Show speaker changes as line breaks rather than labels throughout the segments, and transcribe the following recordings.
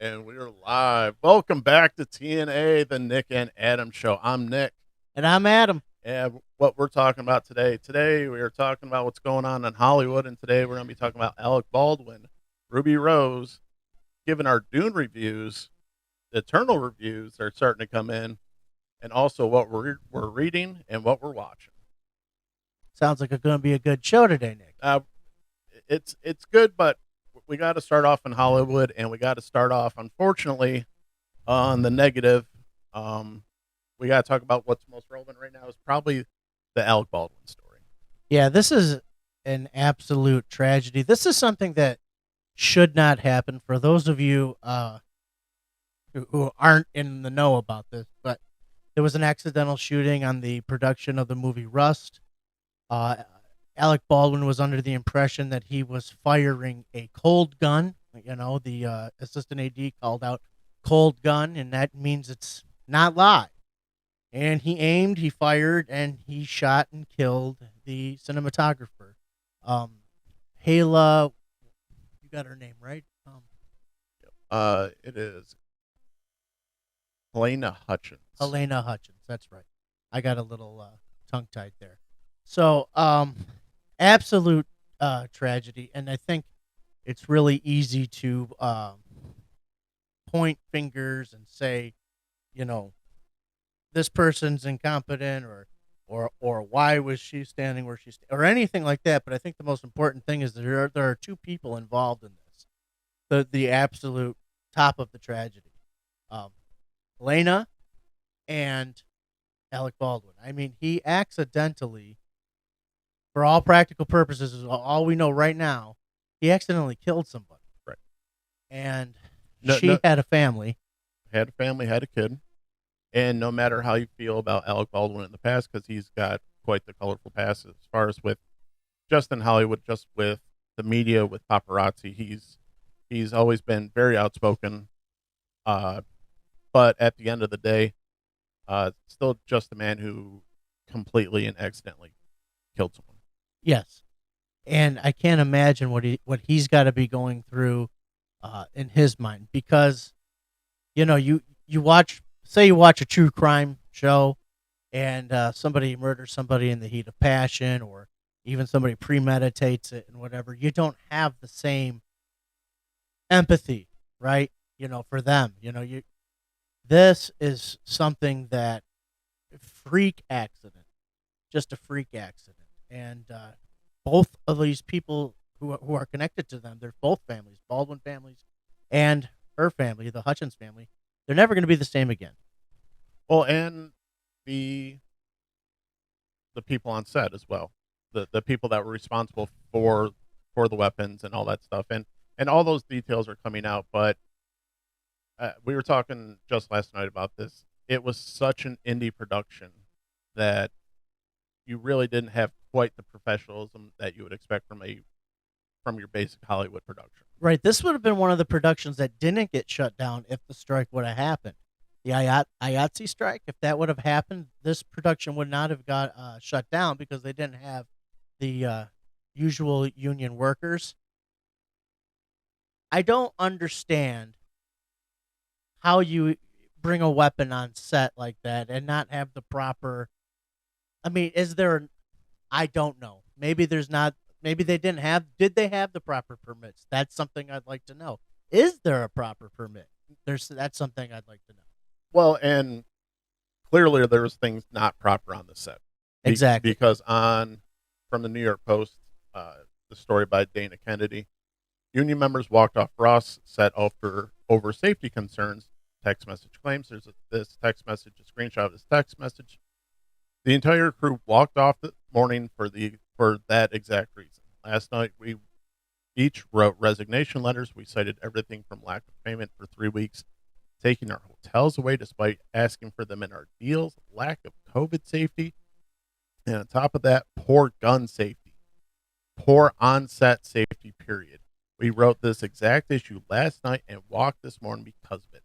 And we're live. Welcome back to TNA, the Nick and Adam Show. I'm Nick.
And I'm Adam.
And what we're talking about today we are talking about what's going on in Hollywood. And today we're going to be talking about Alec Baldwin, Ruby Rose, giving our Dune reviews, the Eternal reviews that are starting to come in, and also what we're reading and what we're watching.
Sounds like it's going to be a good show today, Nick.
It's good, but we got to start off in Hollywood, and we got to start off, unfortunately, on the negative. We got to talk about what's most relevant right now is probably the Alec Baldwin story.
Yeah, this is an absolute tragedy. This is something that should not happen. For those of you who aren't in the know about this, but there was an accidental shooting on the production of the movie Rust. Alec Baldwin was under the impression that he was firing a cold gun. You know, the assistant AD called out cold gun, and that means it's not live. And he aimed, he fired, and he shot and killed the cinematographer. Hala, you got her name right?
It is Helena Hutchins.
Helena Hutchins, that's right. I got a little tongue-tied there. So, absolute tragedy, and I think it's really easy to point fingers and say, you know, this person's incompetent, or why was she standing where she's or anything like that. But I think the most important thing is that there are two people involved in this. The absolute top of the tragedy, Lena and Alec Baldwin. I mean, he accidentally, for all practical purposes, is all we know right now, he accidentally killed somebody.
Right.
And she had a family.
Had a family, had a kid. And no matter how you feel about Alec Baldwin in the past, because he's got quite the colorful past as far as with just in Hollywood, just with the media, with paparazzi, he's always been very outspoken. But at the end of the day, still just a man who completely and accidentally killed someone.
Yes, and I can't imagine what he's got to be going through in his mind, because you watch a true crime show, and somebody murders somebody in the heat of passion, or even somebody premeditates it and whatever. You don't have the same empathy, right? For them, this is something that freak accident, just a freak accident. And both of these people who are connected to them, they're both families, Baldwin families and her family, the Hutchins family. They're never going to be the same again.
Well, and the people on set as well, the people that were responsible for the weapons and all that stuff, and all those details are coming out. But we were talking just last night about this. It was such an indie production that you really didn't have quite the professionalism that you would expect from your basic Hollywood production.
Right. This would have been one of the productions that didn't get shut down if the strike would have happened. The IATSE strike, if that would have happened, this production would not have got shut down, because they didn't have the usual union workers. I don't understand how you bring a weapon on set like that and not have the proper. I mean, I don't know. Maybe there's not. Maybe they didn't have. Did they have the proper permits? That's something I'd like to know. Is there a proper permit? That's something I'd like to know.
Well, and clearly there was things not proper on the set.
Exactly.
Because from the New York Post, the story by Dana Kennedy, union members walked off Ross set over safety concerns. Text message claims there's this text message, a screenshot of this text message. The entire crew walked off the morning for that exact reason. Last night, we each wrote resignation letters. We cited everything from lack of payment for 3 weeks, taking our hotels away despite asking for them in our deals, lack of COVID safety, and on top of that, poor gun safety, poor on-set safety, period. We wrote this exact issue last night and walked this morning because of it.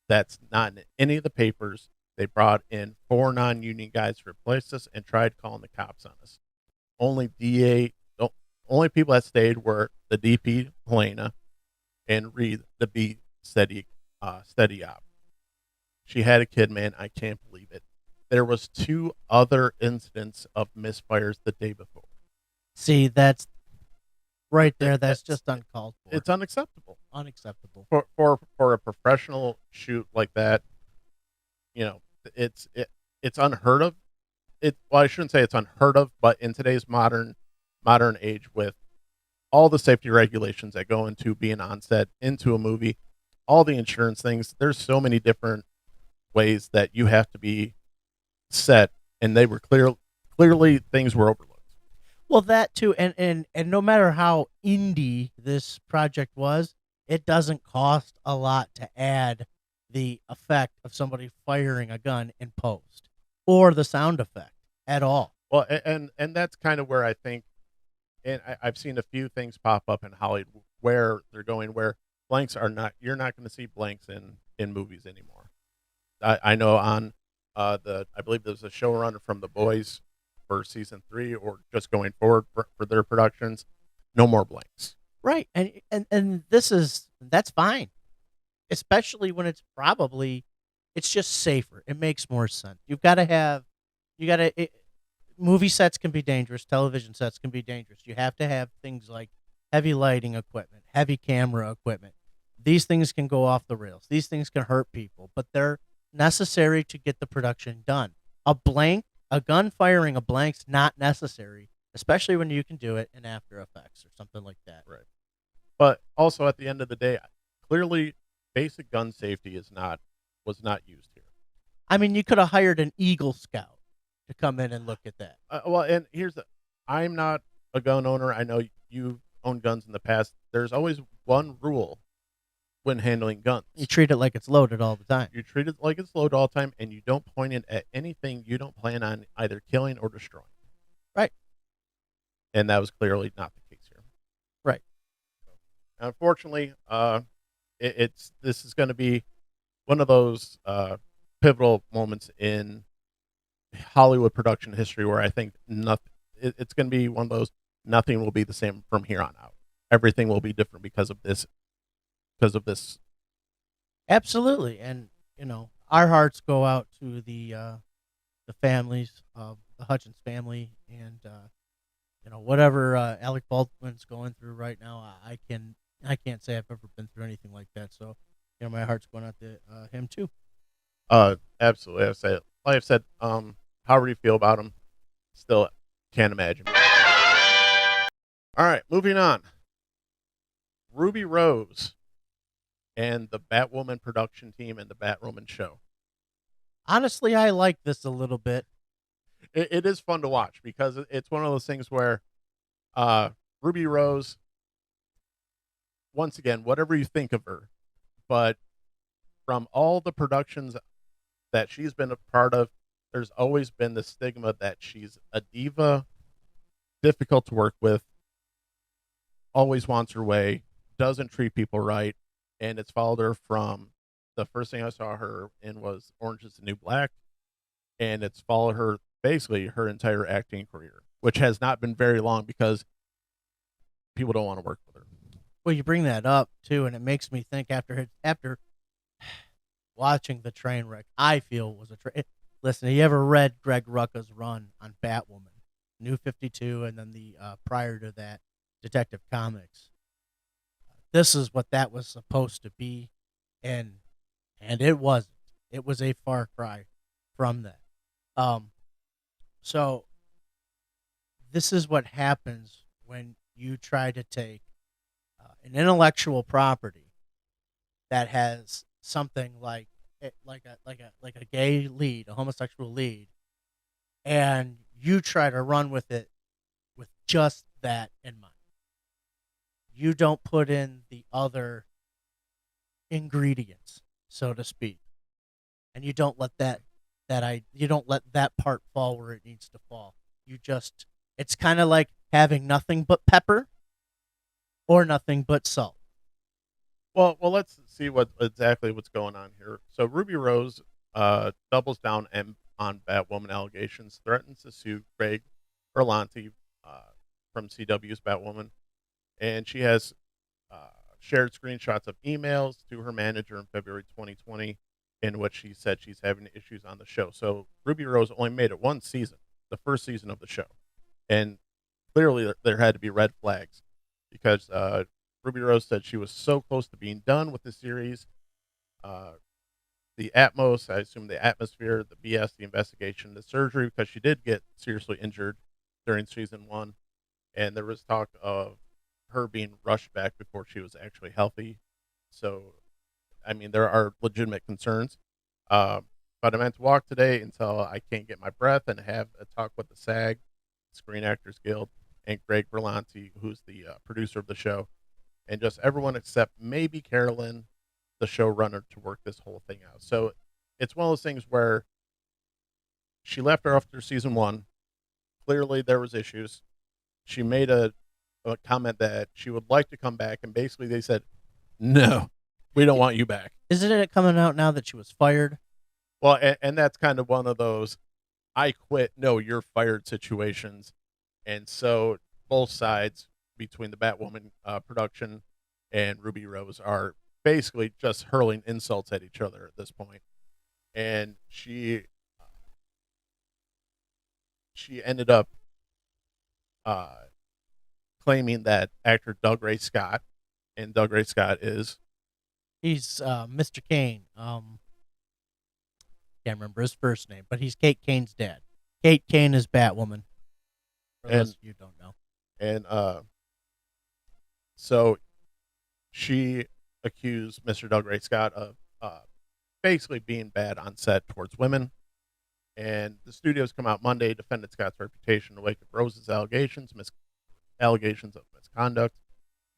That's not in any of the papers. They brought in 4 non-union guys to replace us and tried calling the cops on us. Only people that stayed were the DP, Helena, and Reed, the B steady op. She had a kid, man. I can't believe it. There was 2 other incidents of misfires the day before.
See, that's right there. That's
That's
just uncalled for.
it's unacceptable
Unacceptable.
for a professional shoot like that. You know, it's unheard of. Well, I shouldn't say it's unheard of, but in today's modern age, with all the safety regulations that go into being on set into a movie, all the insurance things, there's so many different ways that you have to be set, and they were clearly things were overlooked.
Well, that too, and no matter how indie this project was, it doesn't cost a lot to add the effect of somebody firing a gun in post or the sound effect at all.
Well, and that's kind of where I think, and I've seen a few things pop up in Hollywood where they're going where blanks are not. You're not going to see blanks in movies anymore. I know on I believe there's a showrunner from The Boys for season 3, or just going forward for their productions. No more blanks.
Right. And that's fine. Especially when it's just safer. It makes more sense. You got to movie sets can be dangerous, television sets can be dangerous. You have to have things like heavy lighting equipment, heavy camera equipment. These things can go off the rails. These things can hurt people, but they're necessary to get the production done. A gun firing a blank's not necessary, especially when you can do it in After Effects or something like that.
Right. But also at the end of the day, clearly basic gun safety was not used here.
I mean, you could have hired an Eagle Scout to come in and look at that.
Well, and I'm not a gun owner. I know you've owned guns in the past. There's always one rule when handling guns.
You treat it like it's loaded all the time.
You treat it like it's loaded all the time, and you don't point it at anything you don't plan on either killing or destroying.
Right.
And that was clearly not the case here.
Right.
Unfortunately, this is going to be one of those pivotal moments in Hollywood production history where I think it's going to be one of those, nothing will be the same from here on out. Everything will be different because of this.
Absolutely. And our hearts go out to the families of the Hutchins family, and whatever Alec Baldwin's going through right now. I can't say I've ever been through anything like that. So my heart's going out to him too.
Absolutely. I've said, however you feel about him, still can't imagine. All right, moving on. Ruby Rose and the Batwoman production team and the Batwoman show.
Honestly, I like this a little bit.
It is fun to watch because it's one of those things where Ruby Rose, once again, whatever you think of her, but from all the productions that she's been a part of, there's always been the stigma that she's a diva, difficult to work with, always wants her way, doesn't treat people right, and it's followed her from the first thing I saw her in was Orange is the New Black, and it's followed her basically her entire acting career, which has not been very long because people don't want to work with her.
Well, you bring that up too, and it makes me think after watching the train wreck, I feel was a train. Listen, have you ever read Greg Rucka's run on Batwoman, New 52, and then the prior to that, Detective Comics? This is what that was supposed to be, and it wasn't. It was a far cry from that. So this is what happens when you try to take an intellectual property that has something like a gay lead, a homosexual lead, and you try to run with it with just that in mind. You don't put in the other ingredients, so to speak, and you don't let that part fall where it needs to fall. It's kind of like having nothing but pepper or nothing but salt.
Well, let's see exactly what's going on here. So Ruby Rose doubles down on Batwoman allegations, threatens to sue Greg Berlanti from CW's Batwoman, and she has shared screenshots of emails to her manager in February 2020, in which she said she's having issues on the show. So Ruby Rose only made it one season, the first season of the show, and clearly there had to be red flags because Ruby Rose said she was so close to being done with the series. Uh, the Atmos, I assume the atmosphere, the BS, the investigation, the surgery, because she did get seriously injured during season one, and there was talk of her being rushed back before she was actually healthy. So, I mean, there are legitimate concerns. Uh, but I meant to walk today until I can't get my breath and have a talk with the SAG, Screen Actors Guild, and Greg Berlanti, who's the producer of the show, and just everyone except maybe Carolyn, the showrunner, to work this whole thing out. So it's one of those things where she left her after season one. Clearly, there was issues. She made a comment that she would like to come back, and basically they said, "No, we don't want you back."
Isn't it coming out now that she was fired?
Well, and that's kind of one of those "I quit, no, you're fired" situations, and so both sides between the Batwoman production and Ruby Rose are basically just hurling insults at each other at this point. And she ended up uh, claiming that actor Doug Ray Scott, and Doug Ray Scott is,
He's Mr. Kane. Can't remember his first name, but he's Kate Kane's dad. Kate Kane is Batwoman. For those
and
of you who don't know.
and so she accused Mr. Doug Ray Scott of basically being bad on set towards women. And the studios come out Monday, defended Scott's reputation in the wake of Rose's allegations of misconduct,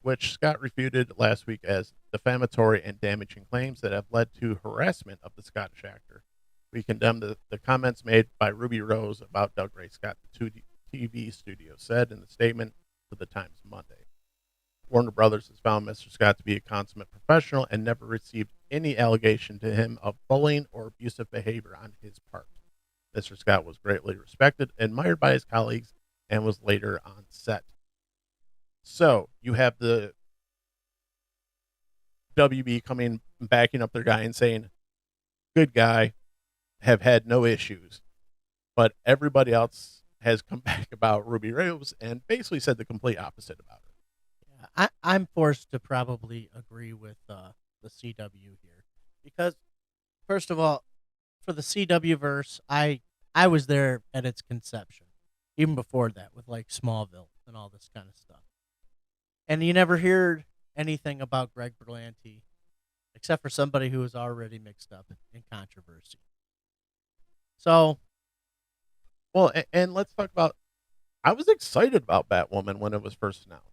which Scott refuted last week as defamatory and damaging claims that have led to harassment of the Scottish actor. We condemn the comments made by Ruby Rose about Doug Ray Scott, the TV studio said in the statement to the Times Monday. Warner Brothers has found Mr. Scott to be a consummate professional and never received any allegation to him of bullying or abusive behavior on his part. Mr. Scott was greatly respected, admired by his colleagues, and was later on set. So you have the WB coming, backing up their guy and saying, good guy, have had no issues. But everybody else has come back about Ruby Rose and basically said the complete opposite about her.
I'm forced to probably agree with the CW here because, first of all, for the CW verse, I was there at its conception, even before that, with like Smallville and all this kind of stuff. And you never heard anything about Greg Berlanti, except for somebody who was already mixed up in controversy. So,
Well, and let's talk about. I was excited about Batwoman when it was first announced.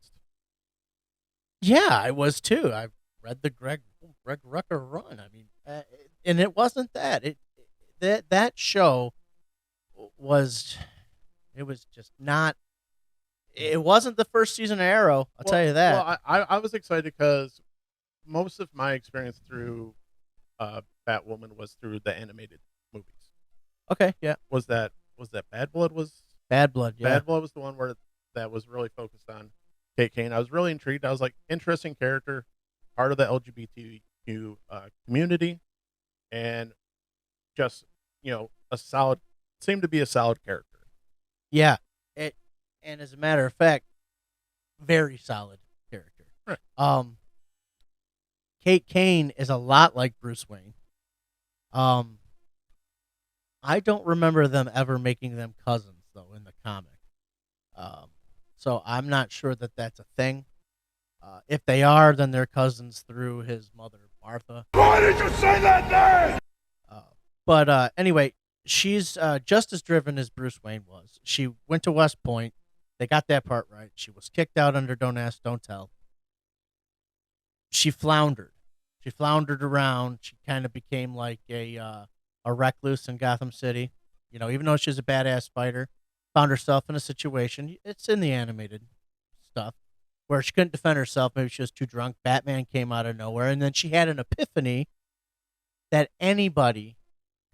yeah, I was too. I read the Greg Rucker run. I mean, and it wasn't that. That show was it was just not. It wasn't the first season of Arrow. I'll tell you that.
Well, I was excited because most of my experience through Batwoman was through the animated movies.
Okay, yeah.
Was that Bad Blood?
Bad Blood, yeah.
Bad Blood was the one where that was really focused on Kate Kane. I was really intrigued. I was like, interesting character, part of the LGBTQ community, and just seemed to be a solid character.
Yeah. And as a matter of fact, very solid character.
Right.
Kate Kane is a lot like Bruce Wayne. I don't remember them ever making them cousins though in the comic. So I'm not sure that that's a thing. If they are, then they're cousins through his mother, Martha.
Why did you say that name?
But anyway, she's just as driven as Bruce Wayne was. She went to West Point. They got that part right. She was kicked out under Don't Ask, Don't Tell. She floundered. She floundered around. She kind of became like a recluse in Gotham City. You know, even though she's a badass fighter, found herself in a situation. It's in the animated stuff where she couldn't defend herself. Maybe she was too drunk. Batman came out of nowhere, and then she had an epiphany that anybody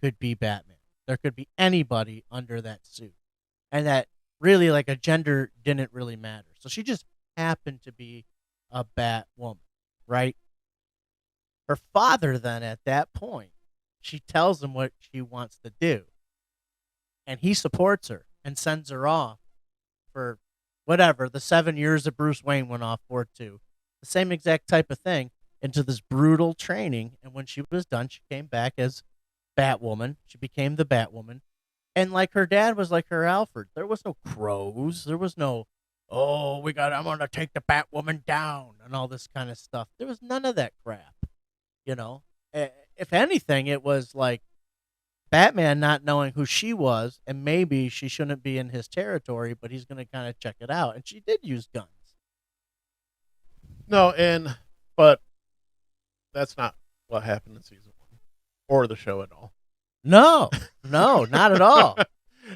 could be Batman. There could be anybody under that suit, and that really, like, a gender didn't really matter. So she just happened to be a Batwoman. right? Her father then, at that point, she tells him what she wants to do. And he supports her and sends her off for whatever, the 7 years that Bruce Wayne went off for too. The same exact type of thing into this brutal training. And when she was done, she came back as Batwoman. She became the Batwoman. And like her dad was like her Alfred. There was no crows. There was no, oh, I'm going to take the Batwoman down and all this kind of stuff. There was none of that crap. You know, if anything, it was like Batman not knowing who she was, and maybe she shouldn't be in his territory, but he's going to kind of check it out. And she did use guns.
No, but that's not what happened in season 1 or the show at all.
No, not at all.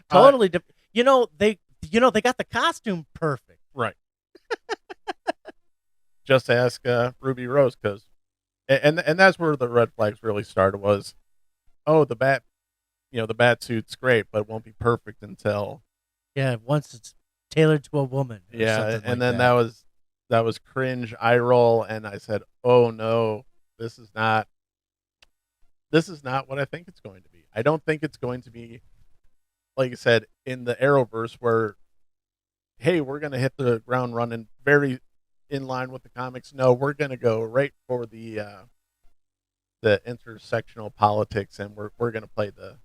Totally. They got the costume perfect.
Right. Just ask Ruby Rose, because, and that's where the red flags really started. Was, oh, the bat suit's great, but it won't be perfect until,
once it's tailored to a woman.
And then that was cringe, eye roll, and I said, oh no, this is not what I think it's going to be. I don't think it's going to be, like I said, in the Arrowverse where, hey, we're going to hit the ground running very in line with the comics. No, we're going to go right for the intersectional politics, and we're going to play the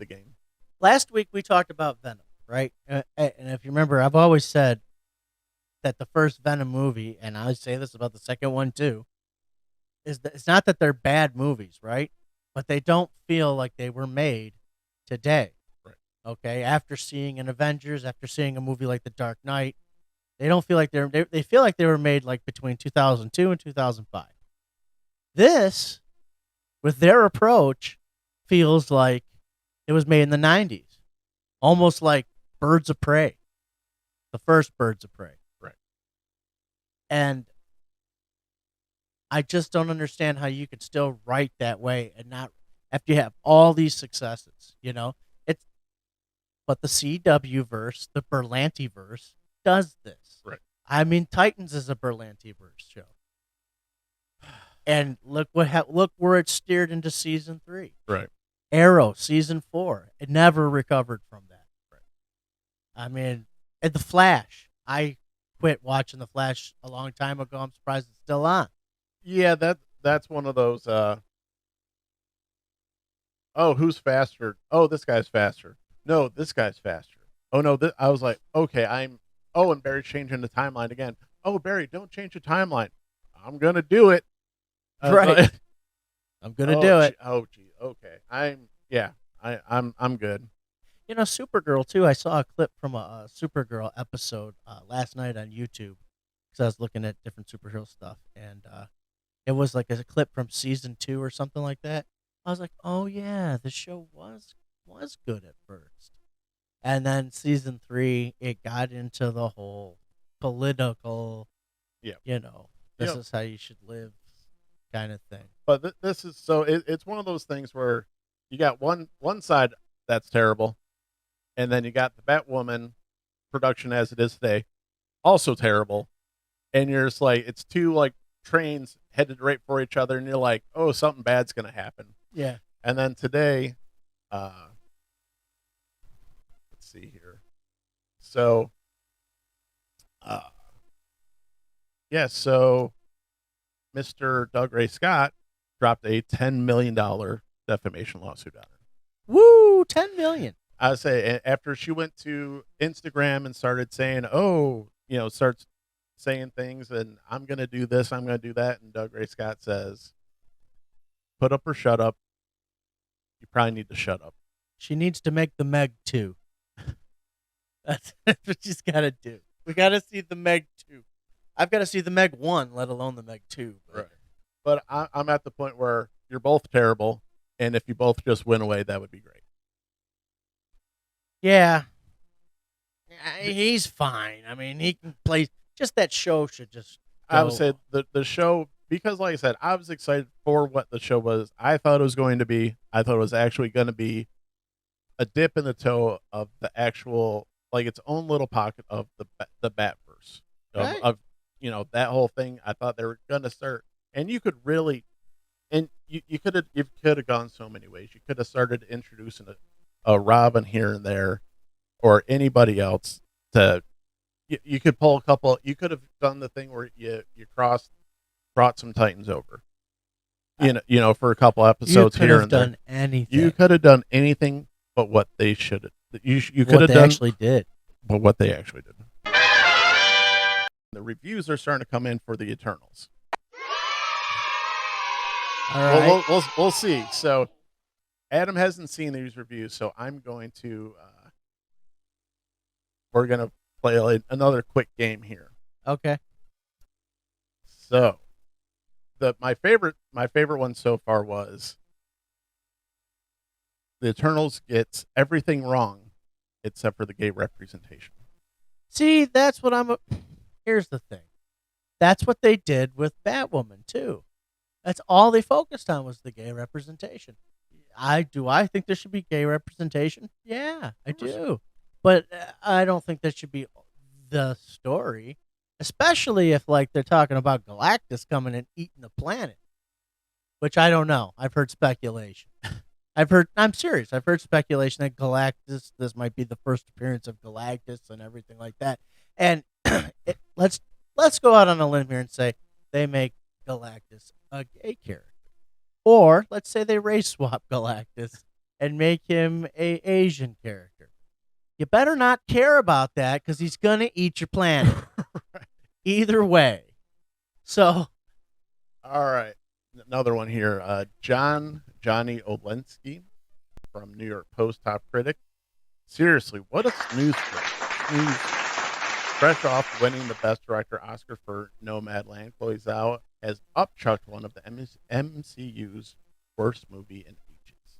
game.
Last week we talked about Venom, right? And if you remember, I've always said that the first Venom movie, and I say this about the second one too, is that it's not that they're bad movies, right? But they don't feel like they were made today.
Right.
Okay. After seeing an Avengers, after seeing a movie like The Dark Knight, they don't feel like they feel like they were made like between 2002 and 2005. This, with their approach, feels like it was made in the 90s. Almost like Birds of Prey. The first Birds of Prey.
Right.
And I just don't understand how you could still write that way and not, after you have all these successes, but the CW verse, the Berlanti verse, does this.
Right.
I mean, Titans is a Berlanti verse show. And look where it steered into season 3.
Right.
Arrow, season 4. It never recovered from that.
Right.
I mean, and The Flash. I quit watching The Flash a long time ago. I'm surprised it's still on.
Yeah, that's one of those. Oh, who's faster? Oh, this guy's faster. No, this guy's faster. Oh no, I was like, okay, Oh, and Barry's changing the timeline again. Oh, Barry, don't change the timeline. I'm gonna do it.
Right.
Like,
I'm gonna do it.
Oh, gee. Okay. I'm good.
Supergirl too. I saw a clip from a Supergirl episode last night on YouTube because I was looking at different superhero stuff, and it was like a clip from season 2 or something like that. I was like, oh yeah, the show was good at first, and then season 3 it got into the whole political, this is how you should live kind of thing.
But this is so it's one of those things where you got one side that's terrible, and then you got the Batwoman production as it is today, also terrible, and you're just like, it's two like trains headed right for each other, and you're like, oh, something bad's gonna happen.
Yeah.
And then today, let's see here. So, so Mr. Doug Ray Scott dropped a $10 million defamation lawsuit on her.
Woo, $10 million.
I would say after she went to Instagram and started saying, starts saying things, and I'm going to do this, I'm going to do that. And Doug Ray Scott says, put up or shut up. You probably need to shut up.
She needs to make the Meg 2. That's what she's got to do. We got to see the Meg 2. I've got to see the Meg 1, let alone the Meg 2.
Right. But I'm at the point where you're both terrible, and if you both just went away, that would be great.
Yeah. He's fine. I mean, he can play. Just that show should just go.
I would say the show, because like I said, I was excited for what the show was. I thought it was going to be. I thought it was actually going to be a dip in the toe of the actual, like, its own little pocket of the Batverse.
Right.
Of that whole thing. I thought they were gonna start, and you could really, and you could have gone so many ways. You could have started introducing a Robin here and there, or anybody else to. You could pull a couple. You could have done the thing where you brought some Titans over. For a couple episodes here and there.
You could have done anything.
You could have done anything but what they should have. You could
what
have
they
done
actually did.
but what they actually did. The reviews are starting to come in for the Eternals.
All right.
We'll see. So Adam hasn't seen these reviews, so I'm going to. We're gonna play another quick game here.
Okay.
So, my favorite one so far was the Eternals gets everything wrong except for the gay representation.
See, that's what here's the thing. That's what they did with Batwoman too. That's all they focused on was the gay representation. I think there should be gay representation. Yeah, I do. But I don't think that should be the story, especially if they're talking about Galactus coming and eating the planet, which I don't know. I've heard speculation. I'm serious. I've heard speculation that Galactus, this might be the first appearance of Galactus and everything like that. And let's go out on a limb here and say they make Galactus a gay character. Or let's say they race swap Galactus and make him a Asian character. You better not care about that because he's going to eat your planet.
Right.
Either way. So.
All right. Another one here. Johnny Olensky from New York Post top critic. Seriously, what a snooze fest. Fresh off winning the Best Director Oscar for Nomadland, Chloe Zhao has upchucked one of the MCU's worst movie in ages.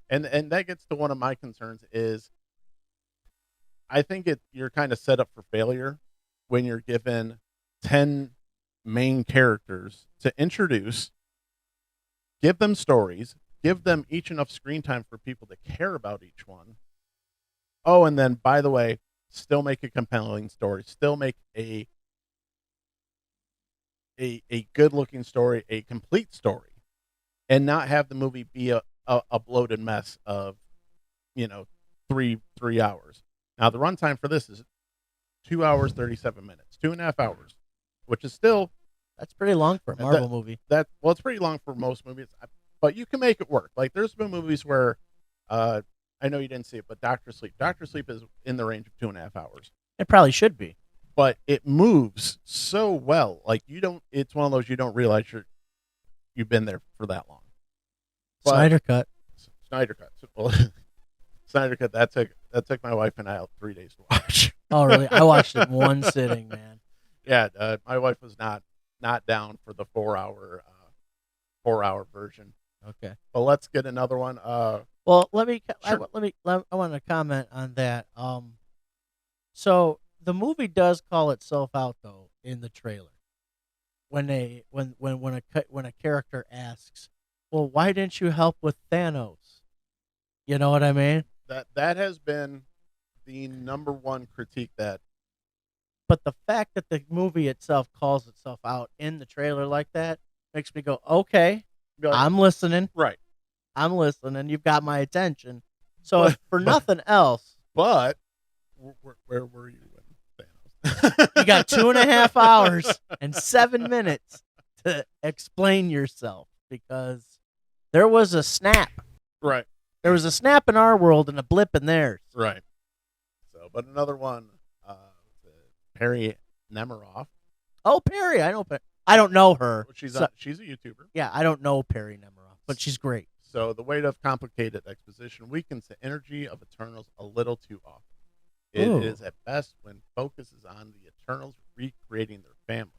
And that gets to one of my concerns is I think you're kind of set up for failure when you're given 10 main characters to introduce, give them stories, give them each enough screen time for people to care about each one. Oh, and then, by the way, still make a compelling story, still make a good-looking story, a complete story, and not have the movie be a bloated mess of, 3 hours. Now, the runtime for this is 2 hours, 37 minutes, 2.5 hours, which is still...
That's pretty long for a Marvel movie.
It's pretty long for most movies, but you can make it work. There's been movies where, I know you didn't see it, but Dr. Sleep is in the range of 2.5 hours.
It probably should be.
But it moves so well. It's one of those you don't realize you've been there for that long. But
Snyder Cut.
Well, Snyder Cut, that took my wife and I out 3 days to watch.
Oh, really? I watched it in one sitting, man.
Yeah, my wife was not down for the 4-hour version.
Okay.
But let's get another one.
Well, I want to comment on that. So the movie does call itself out though in the trailer. When a character asks, "Well, why didn't you help with Thanos?" You know what I mean?
That has been the number one critique that.
But the fact that the movie itself calls itself out in the trailer like that makes me go, okay, I'm listening.
Right.
I'm listening. You've got my attention. So if for nothing else.
But where were you when Thanos?
You got 2.5 hours and 7 minutes to explain yourself because there was a snap.
Right.
There was a snap in our world and a blip in theirs.
Right. So, but another one. Perry Nemiroff.
Oh, Perry. I know Perry. I don't know her.
She's a YouTuber.
Yeah, I don't know Perry Nemiroff, but she's great.
So the weight of complicated exposition weakens the energy of Eternals a little too often. It is at best when focus is on the Eternals recreating their family,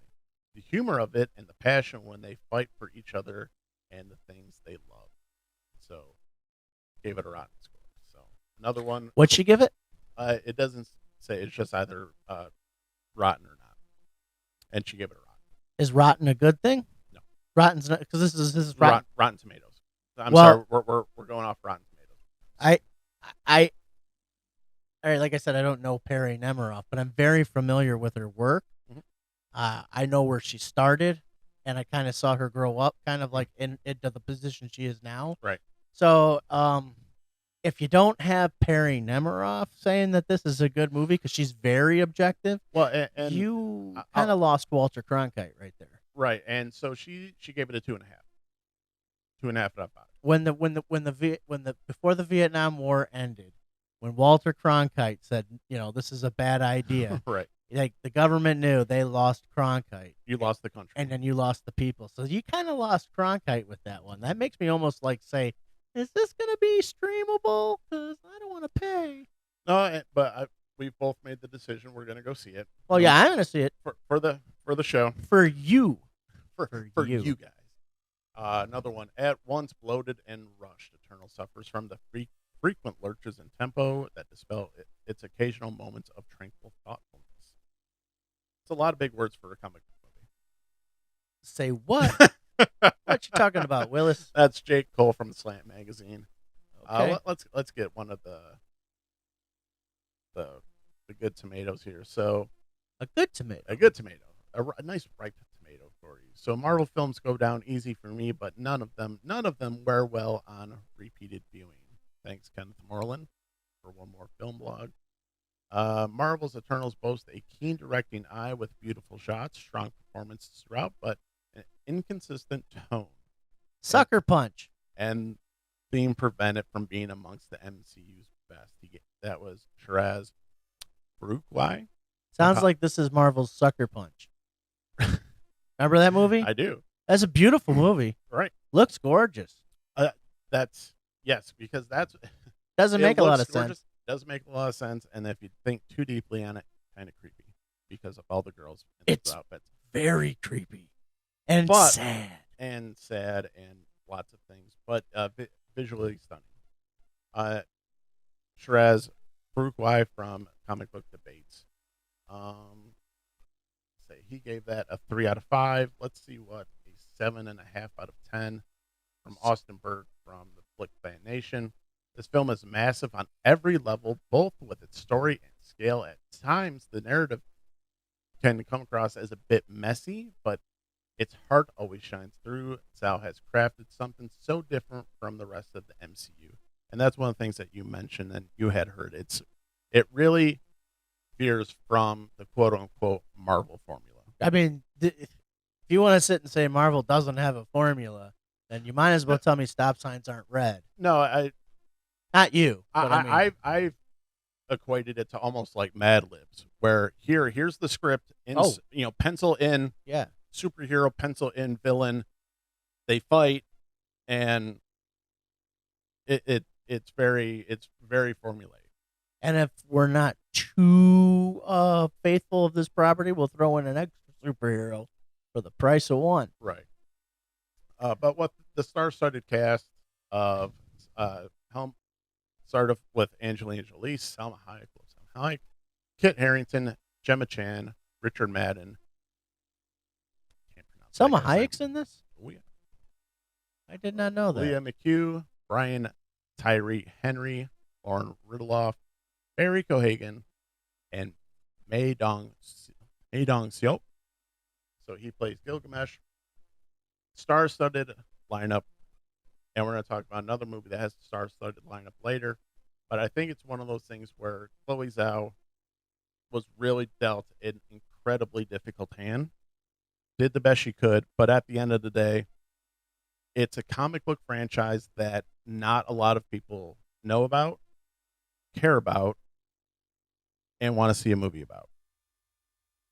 the humor of it, and the passion when they fight for each other and the things they love. So, gave it a rotten score. So another one.
What'd she give it?
It doesn't say. It's just either rotten or not, and she gave it a rotten.
Is rotten a good thing?
No,
rotten's not because this is rotten.
Rotten Tomatoes. I'm sorry, we're going off Rotten Tomatoes.
I all right, like I said, I don't know Perry Nemiroff, but I'm very familiar with her work.
Mm-hmm.
I know where she started, and I kind of saw her grow up, kind of like into the position she is now.
Right.
So, if you don't have Perry Nemiroff saying that this is a good movie because she's very objective,
Well, and
you
I-
kind
I'll-
of lost Walter Cronkite right there.
right, and so she gave it a 2.5, 2.5 out of 5.
Before the Vietnam War ended, when Walter Cronkite said, this is a bad idea,
Right,
like the government knew they lost Cronkite,
you lost the country.
and then you lost the people. So you kind of lost Cronkite with that one. That makes me almost like say, is this going to be streamable? Because I don't want to pay.
No, but we've both made the decision. We're gonna go see it.
Well, yeah, I'm going to see it
for the show
for you.
for you guys. Another one, At Once Bloated and Rushed. Eternal suffers from the frequent lurches in tempo that dispel its occasional moments of tranquil thoughtfulness. It's a lot of big words for a comic book movie.
Say what? What you talking about, Willis?
That's Jake Cole from Slant Magazine.
Okay.
Let's get one of the good tomatoes here. So
A good tomato.
a good tomato, a nice ripe tomato for you. So Marvel films go down easy for me, but none of them wear well on repeated viewing. Thanks, Kenneth Moreland, for one more film blog. Marvel's Eternals boast a keen directing eye with beautiful shots, strong performances throughout, but an inconsistent tone
Sucker punch.
and being prevented from being amongst the MCU's best. That was Shiraz Baruchwai.
Sounds like this is Marvel's Sucker Punch. Remember that movie?
I do.
That's a beautiful movie.
Right.
Looks gorgeous.
That's yes, because that's
Doesn't
it
make a lot of
looks gorgeous,
sense.
Does make a lot of sense, and if you think too deeply on it, kind of creepy because of all the girls in
It's
those outfits
very creepy and
But-
sad.
and sad and lots of things, but visually stunning. Shiraz Baruchwai from Comic Book Debates. Say he gave that a 3 out of 5. Let's see what a 7.5 out of 10 from Austin Berg from the Flick Fan Nation. This film is massive on every level, both with its story and scale. At times, the narrative can come across as a bit messy, but its heart always shines through. Sal has crafted something so different from the rest of the MCU, and that's one of the things that you mentioned and you had heard. It really veers from the quote unquote Marvel formula.
I mean, if you want to sit and say Marvel doesn't have a formula, then you might as well tell me stop signs aren't red.
No,
Not you. But I mean,
I've equated it to almost like Mad Libs, where here's the script, pencil in
yeah.
superhero, pencil in villain, they fight, and it's very formulaic.
And if we're not too faithful of this property, we'll throw in an extra superhero for the price of one.
Right. But what the star-studded cast of Helm started with Angelina Jolie, Salma Hayek, Kit Harington, Gemma Chan, Richard Madden. Can't pronounce that
Selma
guy's name.
Hayek's in this?
Oh, yeah.
I did not know that.
Leah McHugh, Brian Tyree Henry, Lauren Ridloff, Barry Cohagen, and Mei Dong Seop. So he plays Gilgamesh. Star-studded lineup, and we're going to talk about another movie that has a star-studded lineup later. But I think it's one of those things where Chloe Zhao was really dealt an incredibly difficult hand, did the best she could, but at the end of the day, it's a comic book franchise that not a lot of people know about, care about, and want to see a movie about.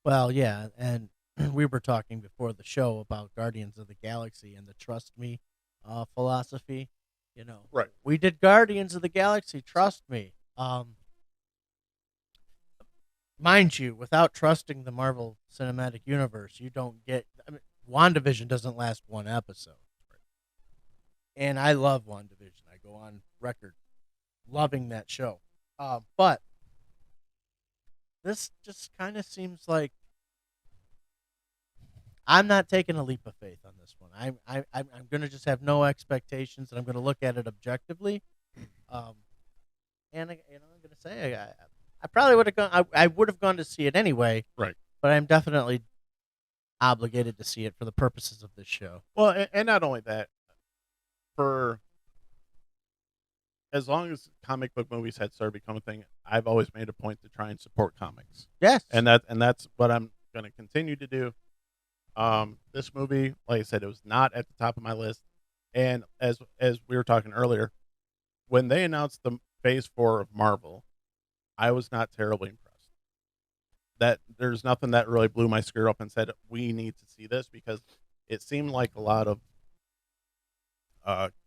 Well, yeah, and we were talking before the show about Guardians of the Galaxy and the trust me philosophy.
Right.
We did Guardians of the Galaxy, trust me. Mind you, without trusting the Marvel Cinematic Universe, you don't get. I mean, WandaVision doesn't last one episode. And I love WandaVision. I go on record loving that show. But this just kind of seems like I'm not taking a leap of faith on this one. I'm gonna just have no expectations, and I'm gonna look at it objectively. And I'm gonna say I probably would have gone. I would have gone to see it anyway.
Right.
But I'm definitely obligated to see it for the purposes of this show.
Well, and not only that, for as long as comic book movies had started becoming a thing, I've always made a point to try and support comics,
Yes.
and that's what I'm going to continue to do. This movie, like I said, it was not at the top of my list, and as we were talking earlier, when they announced the Phase 4 of Marvel, I was not terribly impressed. That there's nothing that really blew my skirt up and said we need to see this, because it seemed like a lot of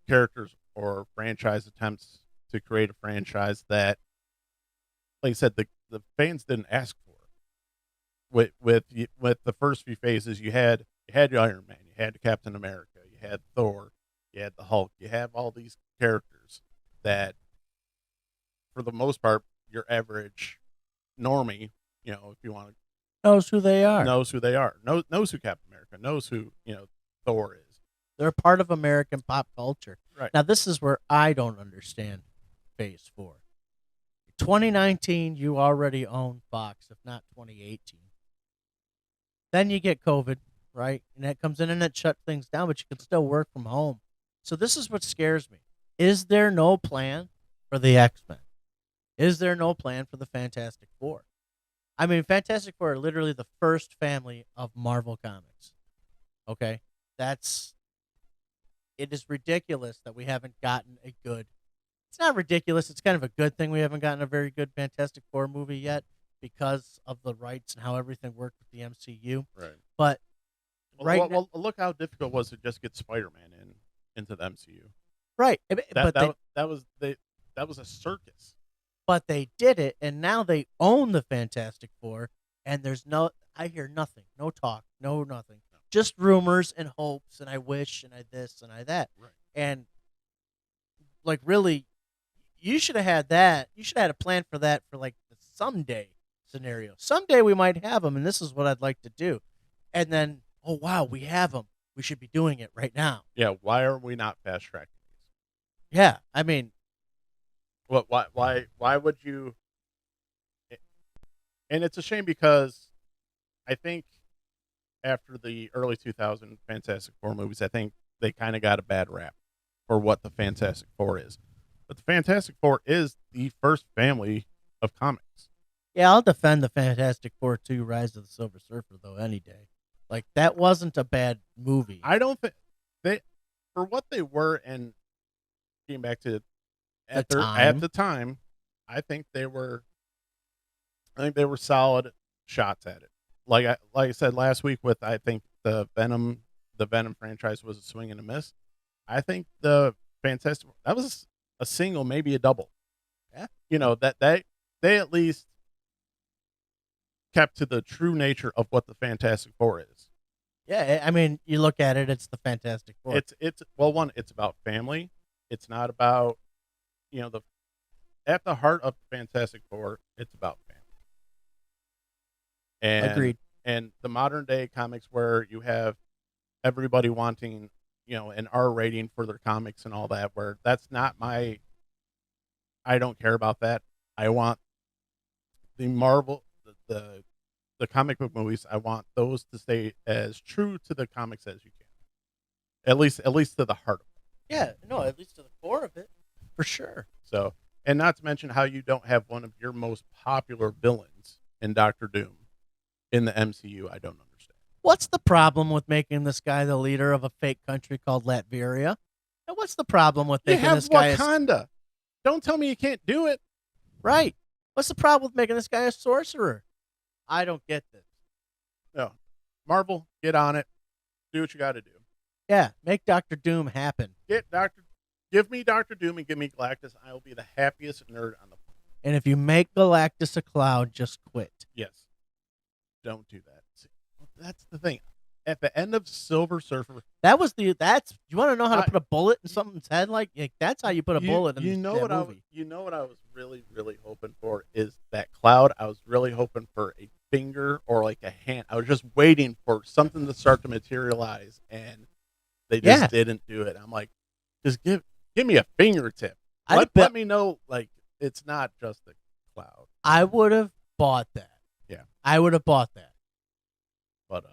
characters or franchise attempts to create a franchise that, like I said, the fans didn't ask for. With the first few phases, you had your Iron Man, you had Captain America, you had Thor, you had the Hulk, you have all these characters that, for the most part, your average normie, if you want to,
Knows who they are.
knows who they are, knows who Captain America, knows who Thor is.
They're part of American pop culture.
Right.
Now, this is where I don't understand Phase 4. 2019, you already own Fox, if not 2018. Then you get COVID, right? And that comes in and it shut things down, but you can still work from home. So this is what scares me. Is there no plan for the X-Men? Is there no plan for the Fantastic Four? I mean, Fantastic Four are literally the first family of Marvel Comics. Okay? It is ridiculous that we haven't gotten a good... It's not ridiculous. It's kind of a good thing we haven't gotten a very good Fantastic Four movie yet because of the rights and how everything worked with the MCU.
Right.
But
Well, look how difficult it was to just get Spider-Man into the MCU.
right,
That was a circus.
but they did it, and now they own the Fantastic Four, and I hear nothing, no talk, no nothing, just rumors and hopes, and I wish, and I this, and I that,
Right.
and like really, you should have had that. You should have had a plan for that for like the someday scenario. Someday we might have them, and this is what I'd like to do, and then oh wow, we have them. We should be doing it right now.
Yeah. Why are we not fast tracking these?
Yeah, I mean,
What? Why would you? And it's a shame, because I think after the early 2000 Fantastic Four movies, I think they kind of got a bad rap for what the Fantastic Four is. But the Fantastic Four is the first family of comics.
yeah, I'll defend the Fantastic Four 2 Rise of the Silver Surfer though any day. Like that wasn't a bad movie.
I don't think they, for what they were, and getting back to at the time, I think they were solid shots at it. Like I said last week, with I think the Venom franchise was a swing and a miss. I think the Fantastic, that was a single, maybe a double.
Yeah.
That they at least kept to the true nature of what the Fantastic Four is.
Yeah, I mean, you look at it, it's the Fantastic Four.
It's it's about family. It's not about, at the heart of the Fantastic Four, it's about family. And
Agreed.
And the modern day comics, where you have everybody wanting, an R rating for their comics and all that, where that's not I don't care about that. I want the Marvel, the comic book movies. I want those to stay as true to the comics as you can. At least to the heart of it.
Yeah, no, at least to the core of it, for sure.
So, and not to mention how you don't have one of your most popular villains in Doctor Doom in the MCU. I don't understand.
What's the problem with making this guy the leader of a fake country called Latveria? And what's the problem with
You
making
have
this guy
Wakanda. Don't tell me you can't do it.
right? What's the problem with making this guy a sorcerer? I don't get this.
No, Marvel, get on it. Do what you got to do.
Yeah, make Doctor Doom happen.
Give me Doctor Doom and give me Galactus. I will be the happiest nerd on the planet.
And if you make Galactus a cloud, just quit.
Yes. Don't do that. See, that's the thing. At the end of Silver Surfer,
You want to know how to put a bullet in something's head? Like that's how you put a bullet in that movie.
You know what I was really, really hoping for is that cloud. I was really hoping for a finger or like a hand. I was just waiting for something to start to materialize, and they just didn't do it. I'm like, just give me a fingertip. Let me know, like, it's not just a cloud.
I would have bought that.
Yeah.
I would have bought that.
But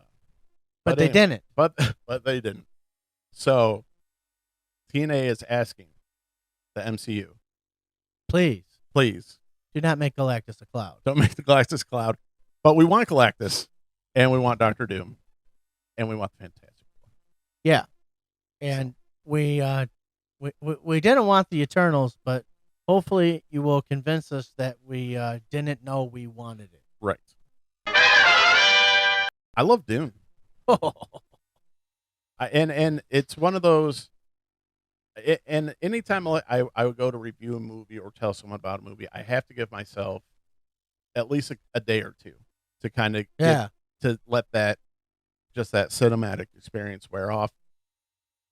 But they didn't.
But they didn't. So TNA is asking the MCU,
Please
please
do not make Galactus a cloud.
don't make the Galactus cloud. But we want Galactus, and we want Doctor Doom, and we want the Fantastic Four.
Yeah, and we didn't want the Eternals, but hopefully you will convince us that we didn't know we wanted it.
Right. I love Dune. And it's one of those. And anytime I would go to review a movie or tell someone about a movie, I have to give myself at least a day or two to kind of to let that cinematic experience wear off.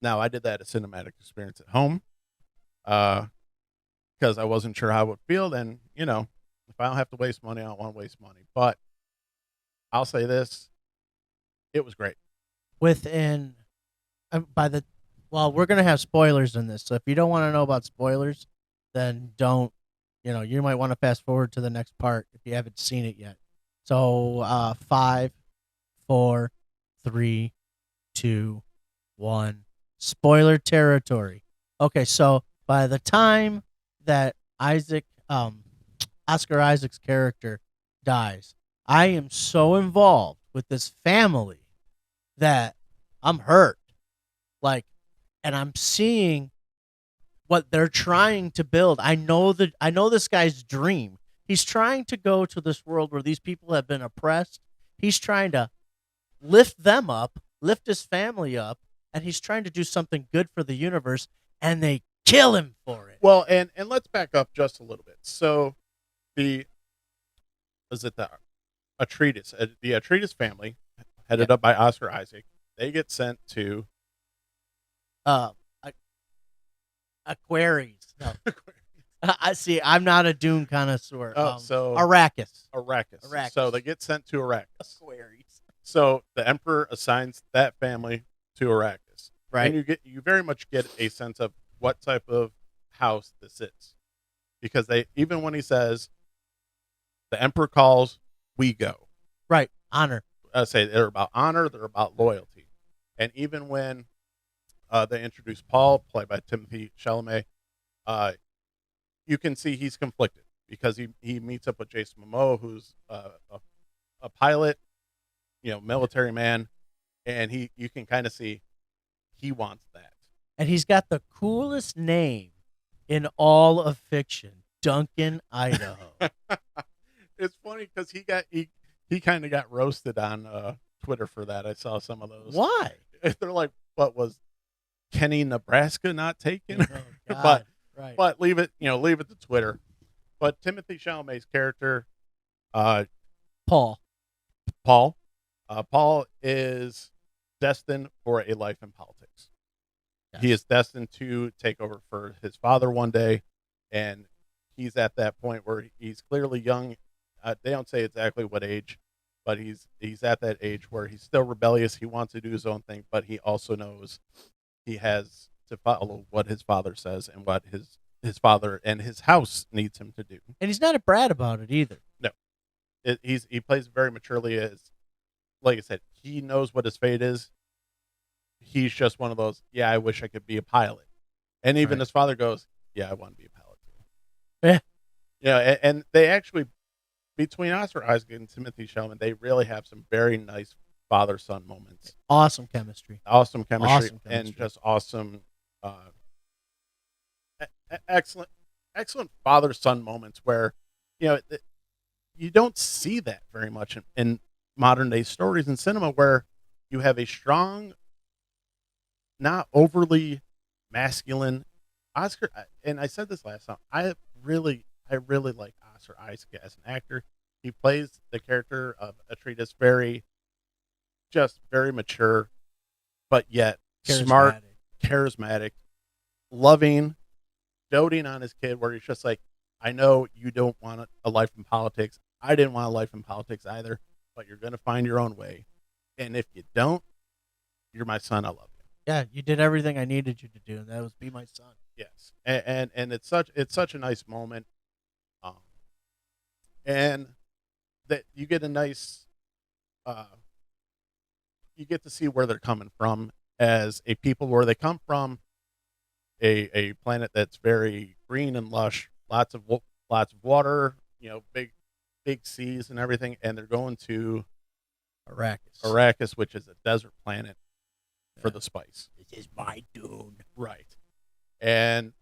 Now I did that a cinematic experience at home, because I wasn't sure how it would feel. And if I don't have to waste money, I don't want to waste money. But I'll say this: it was great.
Within we're gonna have spoilers in this, so if you don't want to know about spoilers, then don't. You might want to fast forward to the next part if you haven't seen it yet. So 5, 4, 3, 2, 1. Spoiler territory. Okay, so by the time that Oscar Isaac's character dies, I am so involved with this family that I'm hurt. And I'm seeing what they're trying to build. I know this guy's dream. He's trying to go to this world where these people have been oppressed. He's trying to lift them up, lift his family up, and he's trying to do something good for the universe, and they kill him for it.
Well, and let's back up just a little bit. So the Atreides family, headed up by Oscar Isaac, they get sent to
Aquaries. No. I see. I'm not a Dune connoisseur.
So
Arrakis.
So they get sent to Arrakis.
Aquaries.
So the Emperor assigns that family to Arrakis.
Right.
And you very much get a sense of what type of house this is, because even when he says the Emperor calls, we go.
Right. Honor.
Say they're about honor. They're about loyalty. And even when they introduce Paul, played by Timothée Chalamet, you can see he's conflicted because he meets up with Jason Momoa, who's a pilot, military man, and you can kind of see he wants that.
And he's got the coolest name in all of fiction, Duncan, Idaho.
It's funny because he kind of got roasted on Twitter for that. I saw some of those.
Why?
They're like, "What was Kenny, Nebraska not taken?"
Oh, God. Right.
But leave it to Twitter. But Timothée Chalamet's character,
Paul
is destined for a life in politics.
Yes.
He is destined to take over for his father one day, and he's at that point where he's clearly young. They don't say exactly what age, but he's at that age where he's still rebellious. He wants to do his own thing, but he also knows he has to follow what his father says and what his father and his house needs him to do.
And he's not a brat about it either.
No, he plays very maturely. As like I said, he knows what his fate is. He's just one of those. Yeah, I wish I could be a pilot. And even his father goes, "Yeah, I want to be a pilot too."
Yeah,
and they actually, between Oscar Isaac and Timothée Chalamet, they really have some very nice father-son moments.
Awesome chemistry.
And just awesome, excellent father-son moments where, you don't see that very much in modern-day stories in cinema, where you have a strong, not overly masculine Oscar. And I said this last time, I really like Oscar Isaac as an actor. He plays the character of Atreides very mature, but yet smart, charismatic, loving, doting on his kid, where he's just like, I know you don't want a life in politics. I didn't want a life in politics either, but you're going to find your own way. And if you don't, you're my son. I love you.
Yeah, you did everything I needed you to do, and that was be my son.
Yes. And it's such a nice moment. And that you get a nice you get to see where they're coming from as a people, where they come from, a planet that's very green and lush, lots of water, big seas and everything, and they're going to Arrakis, which is a desert planet for the spice.
This is my dune.
Right. And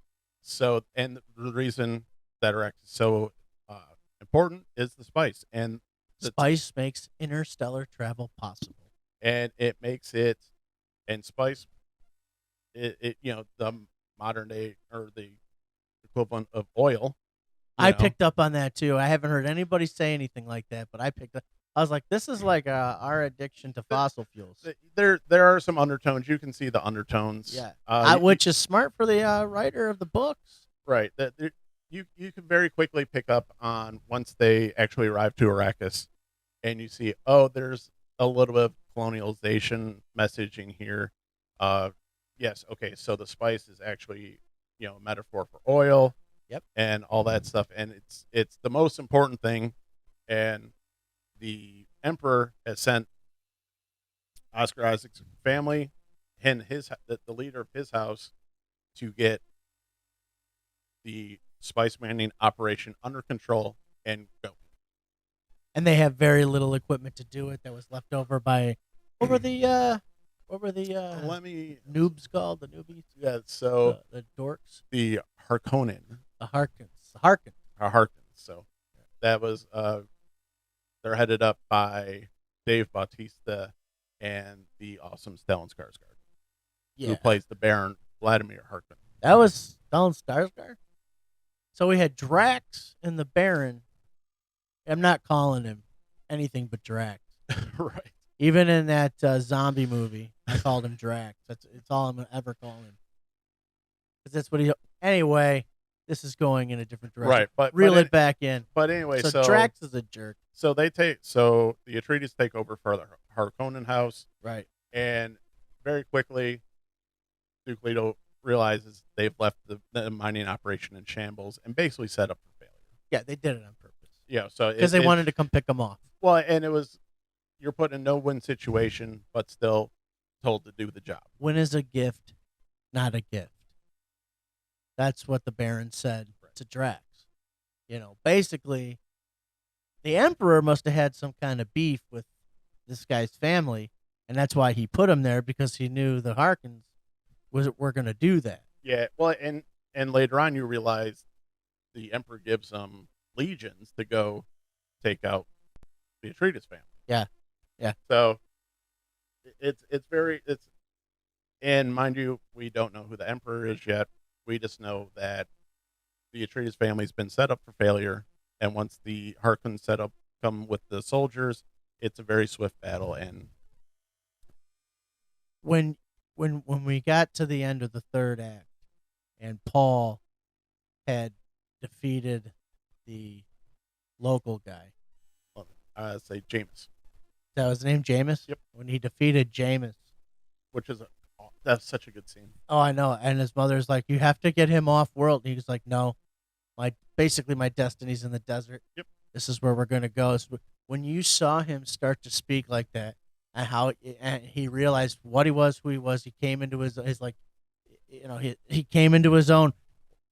the reason that Arrakis is so important is the spice, and
Spice makes interstellar travel possible.
And it makes it, and spice, the modern day, or the equivalent of oil.
I picked up on that too. I haven't heard anybody say anything like that, but I picked up. I was like, this is like our addiction to fossil fuels.
There are some undertones. You can see the undertones.
Yeah, which is smart for the writer of the books.
Right. That you can very quickly pick up on once they actually arrive to Arrakis, and you see, there's a little bit of colonialization messaging here. Yes. Okay. So the spice is actually, a metaphor for oil.
Yep.
And all that stuff, and it's the most important thing, and the Emperor has sent Oscar Isaac's family and the leader of his house to get the spice mining operation under control and go.
And they have very little equipment to do it that was left over by what were the noobs called, the newbies?
Yeah, so
the dorks,
the Harkonnen.
The Harkons.
So that was they're headed up by Dave Bautista and the awesome Stellan Skarsgård, who plays the Baron Vladimir Harkonnen.
That was Stellan Skarsgård. So we had Drax and the Baron. I'm not calling him anything but Drax.
Right.
Even in that zombie movie, I called him Drax. It's all I'm gonna ever call him. Because that's what he. Anyway, this is going in a different direction.
Right, but
reel it back in.
But anyway, so
Drax is a jerk.
So the Atreides take over for the Harkonnen house.
Right.
And very quickly, Duke Leto realizes they've left the mining operation in shambles and basically set up for failure.
Yeah, they did it on purpose.
Yeah, so
because they wanted to come pick them off.
Well, and you're put in a no-win situation, but still told to do the job.
Win is a gift, not a gift. That's what the Baron said to Drax. Basically, the Emperor must have had some kind of beef with this guy's family, and that's why he put him there, because he knew the Harkons were going to do that.
Yeah, well, and later on you realize the Emperor gives them legions to go take out the Atreides family.
Yeah.
So and mind you, we don't know who the Emperor is yet. We just know that the Atreides family's been set up for failure, and once the Harkons come with the soldiers, it's a very swift battle. And
when we got to the end of the third act, and Paul had defeated the local guy,
say Jameis.
That was his name, Jameis?
Yep.
When he defeated Jameis.
Which is that's such a good scene.
Oh, I know. And his mother's like, you have to get him off world. And he's like, no, basically my destiny's in the desert.
Yep.
This is where we're going to go. So when you saw him start to speak like that, and he realized what he was, who he was, he came into his like, he came into his own.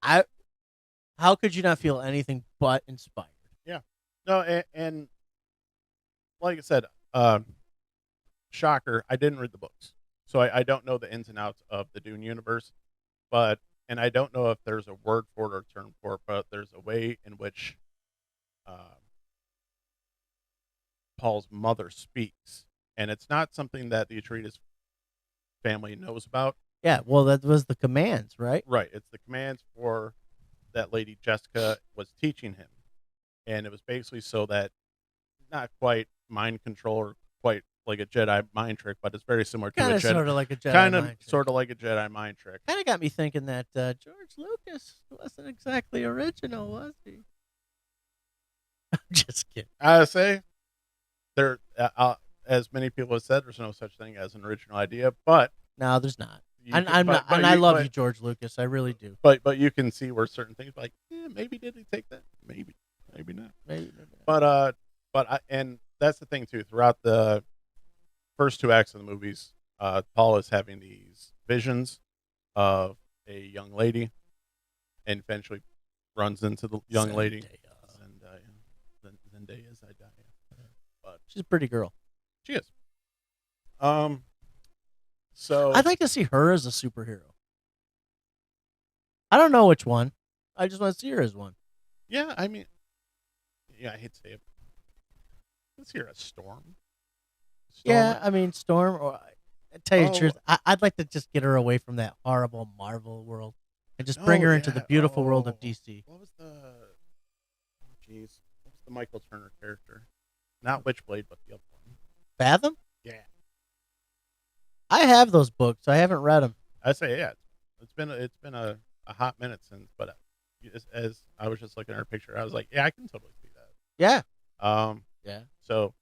How could you not feel anything but inspired?
Yeah. No, and like I said, shocker, I didn't read the books. So I don't know the ins and outs of the Dune universe, and I don't know if there's a word for it or a term for it, but there's a way in which Paul's mother speaks, and it's not something that the Atreides family knows about.
Yeah, well, that was the commands, right?
Right, it's the commands for that Lady Jessica was teaching him, and it was basically so that not quite mind control or quite like a Jedi mind trick, but it's very similar to a Jedi.
Sort of like a Jedi mind trick.
Sort of like a Jedi mind trick.
Kind of got me thinking that George Lucas wasn't exactly original, was he? I'm just kidding.
I say there, as many people have said, there's no such thing as an original idea, but
no, there's not. I love you, George Lucas. I really do.
But you can see where certain things like, maybe did he take that? Maybe and that's the thing too. Throughout the first two acts of the movies, Paul is having these visions of a young lady, and eventually runs into the young lady. Zendaya. But
She's a pretty girl.
she is. So
I'd like to see her as a superhero. I don't know which one. I just want to see her as one.
yeah, I mean, yeah, I hate to say it. Let's hear a Storm.
Yeah, I mean Storm. Or I tell you the
Oh.
truth, I'd like to just get her away from that horrible Marvel world and just bring her into the beautiful world of DC.
What was the? Oh, jeez, what was the Michael Turner character? Not Witchblade, but the other one.
Fathom?
Yeah,
I have those books. I haven't read them.
I say yeah. It's been a hot minute since, but as I was just looking at her picture, I was like, yeah, I can totally see that.
Yeah.
Yeah. So,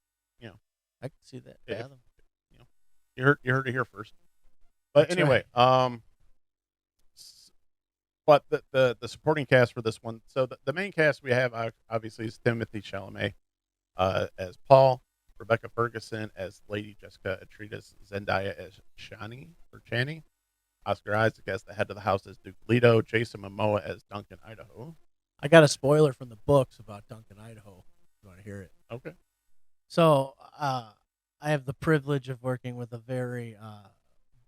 I can see that.
If-
Fathom.
you heard it here first. But
That's
anyway, but the supporting cast for this one. So the main cast we have obviously is Timothy Chalamet as Paul, Rebecca Ferguson as Lady Jessica Atreides, Zendaya as Chani, Oscar Isaac as the head of the house as Duke Leto, Jason Momoa as Duncan Idaho.
I got a spoiler from the books about Duncan, Idaho. You want to hear it?
Okay.
So, I have the privilege of working with a very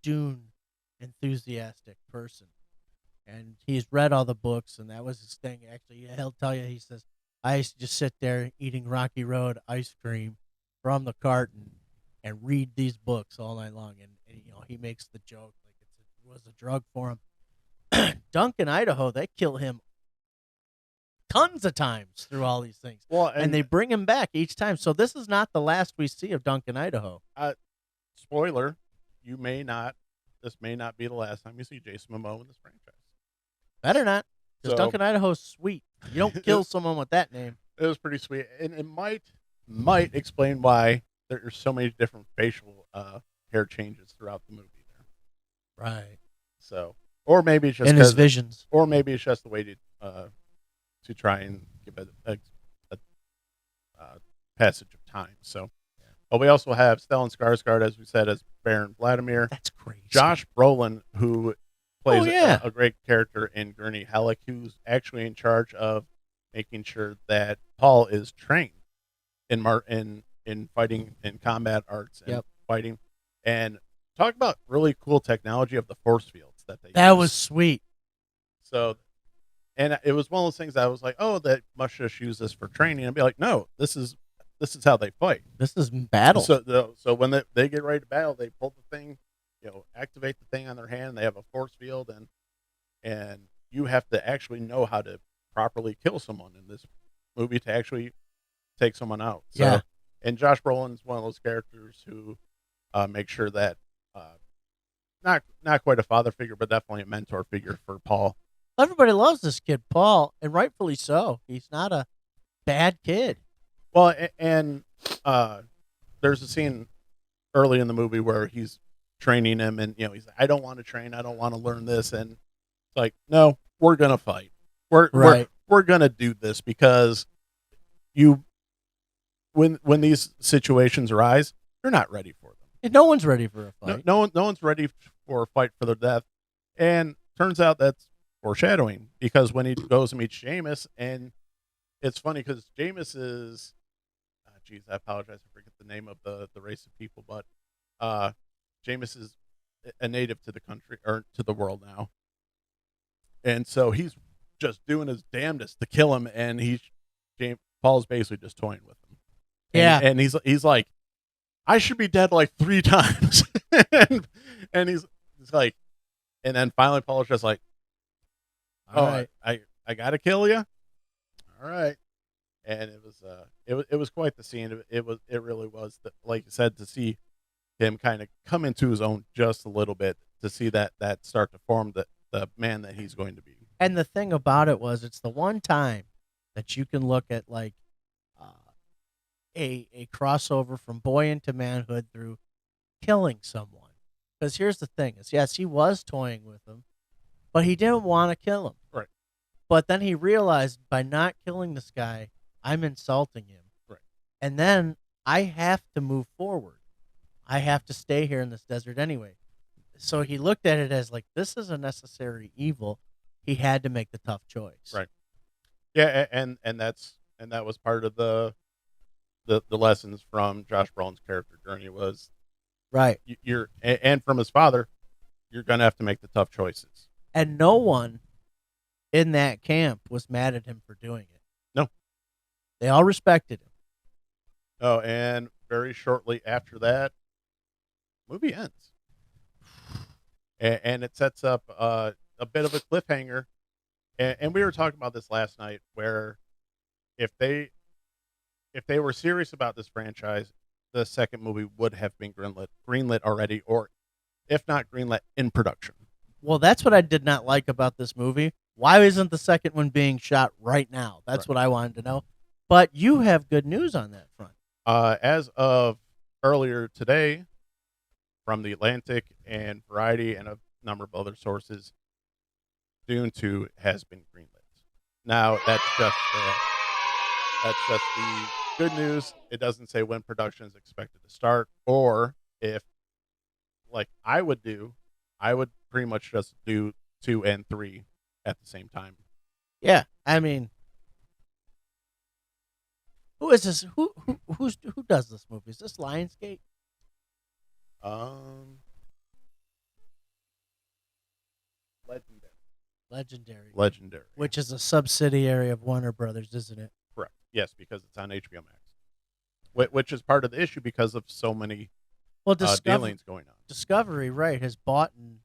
Dune enthusiastic person, and he's read all the books, and that was his thing. Actually, he'll tell you. He says, "I used to just sit there eating Rocky Road ice cream from the carton and read these books all night long." And he makes the joke like it was a drug for him. Duncan, Idaho, they kill him tons of times through all these things.
Well,
And they bring him back each time. So this is not the last we see of Duncan, Idaho.
spoiler, this may not be the last time you see Jason Momoa in this franchise.
Better not. Because
So-
Duncan, Idaho's sweet. You don't kill someone with that name.
It was pretty sweet, and it might explain why there's so many different facial hair changes throughout the movie there.
Right.
So, or maybe it's just
In his
'cause-
visions.
or maybe it's just the way to try and give it a passage of time. So, but we also have Stellan Skarsgård, as we said, as Baron Vladimir.
That's crazy.
Josh Brolin, who plays
Oh, yeah.
a great character in Gurney Halleck, who's actually in charge of making sure that Paul is trained in fighting in combat arts and
Yep.
fighting. And talk about really cool technology of the force fields that they
That
use.
was sweet.
So, and it was one of those things that I was like, oh, that must just use this for training. And be like, no, this is how they fight.
This is battle.
So when they get ready to battle, they pull the thing, activate the thing on their hand. They have a force field, and you have to actually know how to properly kill someone in this movie to actually take someone out. So,
Yeah.
And Josh Brolin's one of those characters who make sure that not quite a father figure, but definitely a mentor figure for Paul.
Everybody loves this kid, Paul, and rightfully so. He's not a bad kid.
Well, and there's a scene early in the movie where he's training him, and he's like, I don't want to train, I don't want to learn this, and it's like, no, we're gonna fight.
Right.
We're gonna do this because when these situations arise, you're not ready for them.
And no one's ready for a fight.
No one's ready for a fight for their death, and turns out that's foreshadowing because when he goes and meets Jameis, and it's funny because Jameis is, geez, I apologize, I forget the name of the race of people, but Jameis is a native to the country or to the world now, and so he's just doing his damnedest to kill him, and Paul's basically just toying with him.
Yeah.
And he's like, I should be dead like 3 times. and he's like, and then finally Paul's just like,
All
oh,
right.
I gotta kill you. All right. And it was quite the scene. It really was, like you said, to see him kind of come into his own just a little bit, to see that start to form the man that he's going to be.
And the thing about it was, it's the one time that you can look at like a crossover from boy into manhood through killing someone. Because here's the thing: is yes, he was toying with him, but he didn't want to kill him.
Right.
But then he realized by not killing this guy, I'm insulting him.
Right.
And then I have to move forward. I have to stay here in this desert anyway. So he looked at it as like, this is a necessary evil. He had to make the tough choice.
Right. Yeah, and that was part of the lessons from Josh Brolin's character journey was
Right.
you're and from his father, you're gonna have to make the tough choices.
And no one in that camp was mad at him for doing it.
No.
They all respected him.
Oh, and very shortly after that, movie ends, and it sets up a bit of a cliffhanger. And we were talking about this last night, where if they were serious about this franchise, the second movie would have been greenlit already, or if not greenlit, in production.
Well, that's what I did not like about this movie. Why isn't the second one being shot right now? That's what I wanted to know. But you have good news on that front.
As of earlier today, from the Atlantic and Variety and a number of other sources, Dune 2 has been greenlit. Now that's just the good news. It doesn't say when production is expected to start, or if, like I would pretty much just do 2 and 3 at the same time.
Yeah, I mean, who is this? Who does this movie? Is this Lionsgate?
Legendary.
Which is a subsidiary of Warner Brothers, isn't it?
Correct. Yes, because it's on HBO Max, which is part of the issue because of so many dealings going on.
Discovery, right, has bought, and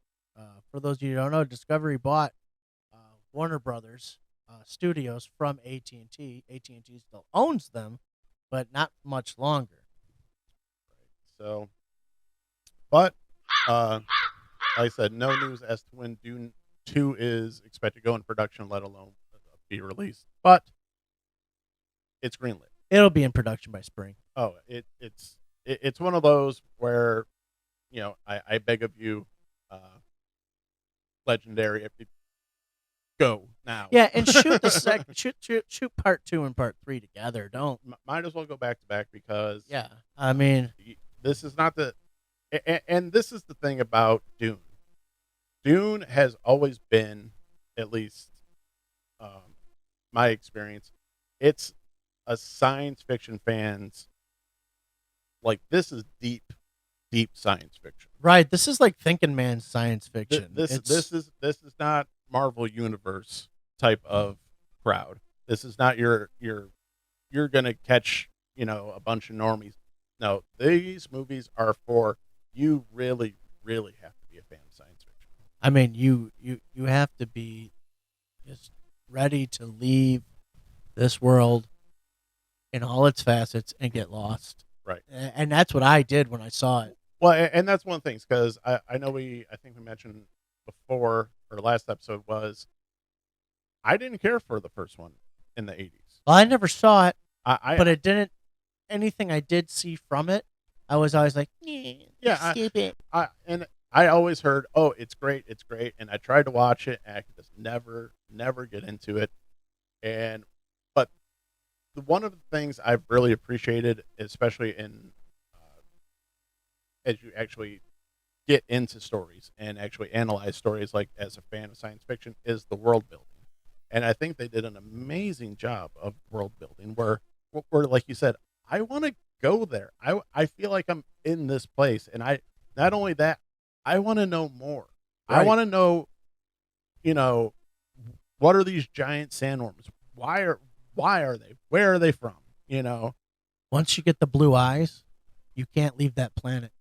for those of you who don't know, Discovery bought Warner Brothers studios from AT&T. AT&T still owns them, but not much longer.
Right. So, but like I said, no news as to when Dune 2 is expected to go in production, let alone be released. But it's greenlit.
It'll be in production by spring.
Oh, it's one of those where, I beg of you, Legendary, if you go now.
Yeah, and shoot shoot part 2 and part 3 together. Don't.
Might as well go back to back, because
Yeah, I mean,
this is not and this is the thing about Dune. Dune has always been, at least my experience, it's a science fiction fans, like, this is deep science fiction.
right. This is like Thinking Man's science fiction.
This is not Marvel Universe type of crowd. This is not you're gonna catch a bunch of normies. No, these movies are for you. Really have to be a fan of science fiction.
I mean, you have to be just ready to leave this world in all its facets and get lost.
Right.
And that's what I did when I saw it.
Well, and that's one of the things, because I know I think we mentioned before, or last episode, was I didn't care for the first one in the 80s.
Well, I never saw it,
but
it didn't. Anything I did see from it, I was always like,
yeah,
stupid.
I always heard, oh, it's great, and I tried to watch it, and I could just never get into it. But one of the things I've really appreciated, especially in as you actually get into stories and actually analyze stories, like as a fan of science fiction, is the world building. And I think they did an amazing job of world building, where like you said, I want to go there. I feel like I'm in this place, and not only that, I want to know more.
Right.
I want to know, what are these giant sandworms? Why are they? Where are they from?
Once you get the blue eyes, you can't leave that planet.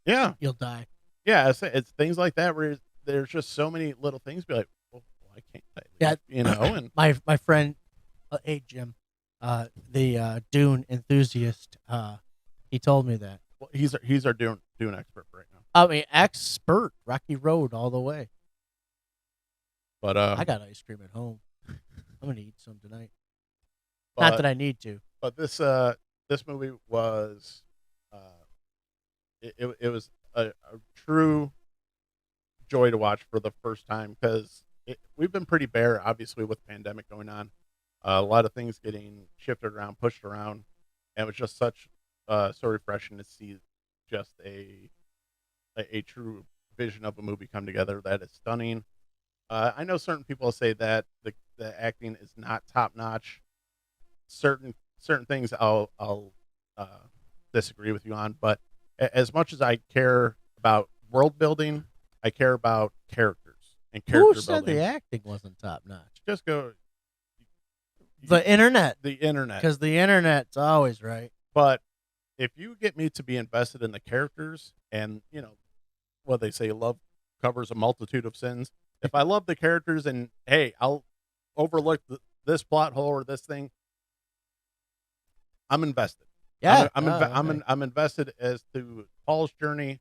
Yeah,
You'll die.
yeah. It's things like that where there's just so many little things. Be like, well, why can't I leave?
Yeah,
And
my friend, hey Jim, the Dune enthusiast, he told me that.
well, he's our Dune expert right now.
I mean, expert, Rocky Road all the way.
But
I got ice cream at home. I'm gonna eat some tonight. Not that I need to.
But this movie was it was a true joy to watch for the first time, because we've been pretty bare, obviously, with the pandemic going on, a lot of things getting shifted around, pushed around, and it was just so refreshing to see just a true vision of a movie come together that is stunning. I know certain people say that the acting is not top notch. Certain things I'll disagree with you on, but as much as I care about world building, I care about characters and character
Who said
building.
the acting wasn't top notch?
Just go
The internet.
the internet.
Because the internet's always right.
But if you get me to be invested in the characters, and what they say, love covers a multitude of sins. If I love the characters, and hey, I'll overlook this plot hole or this thing, I'm invested.
Yeah.
I'm invested as to Paul's journey,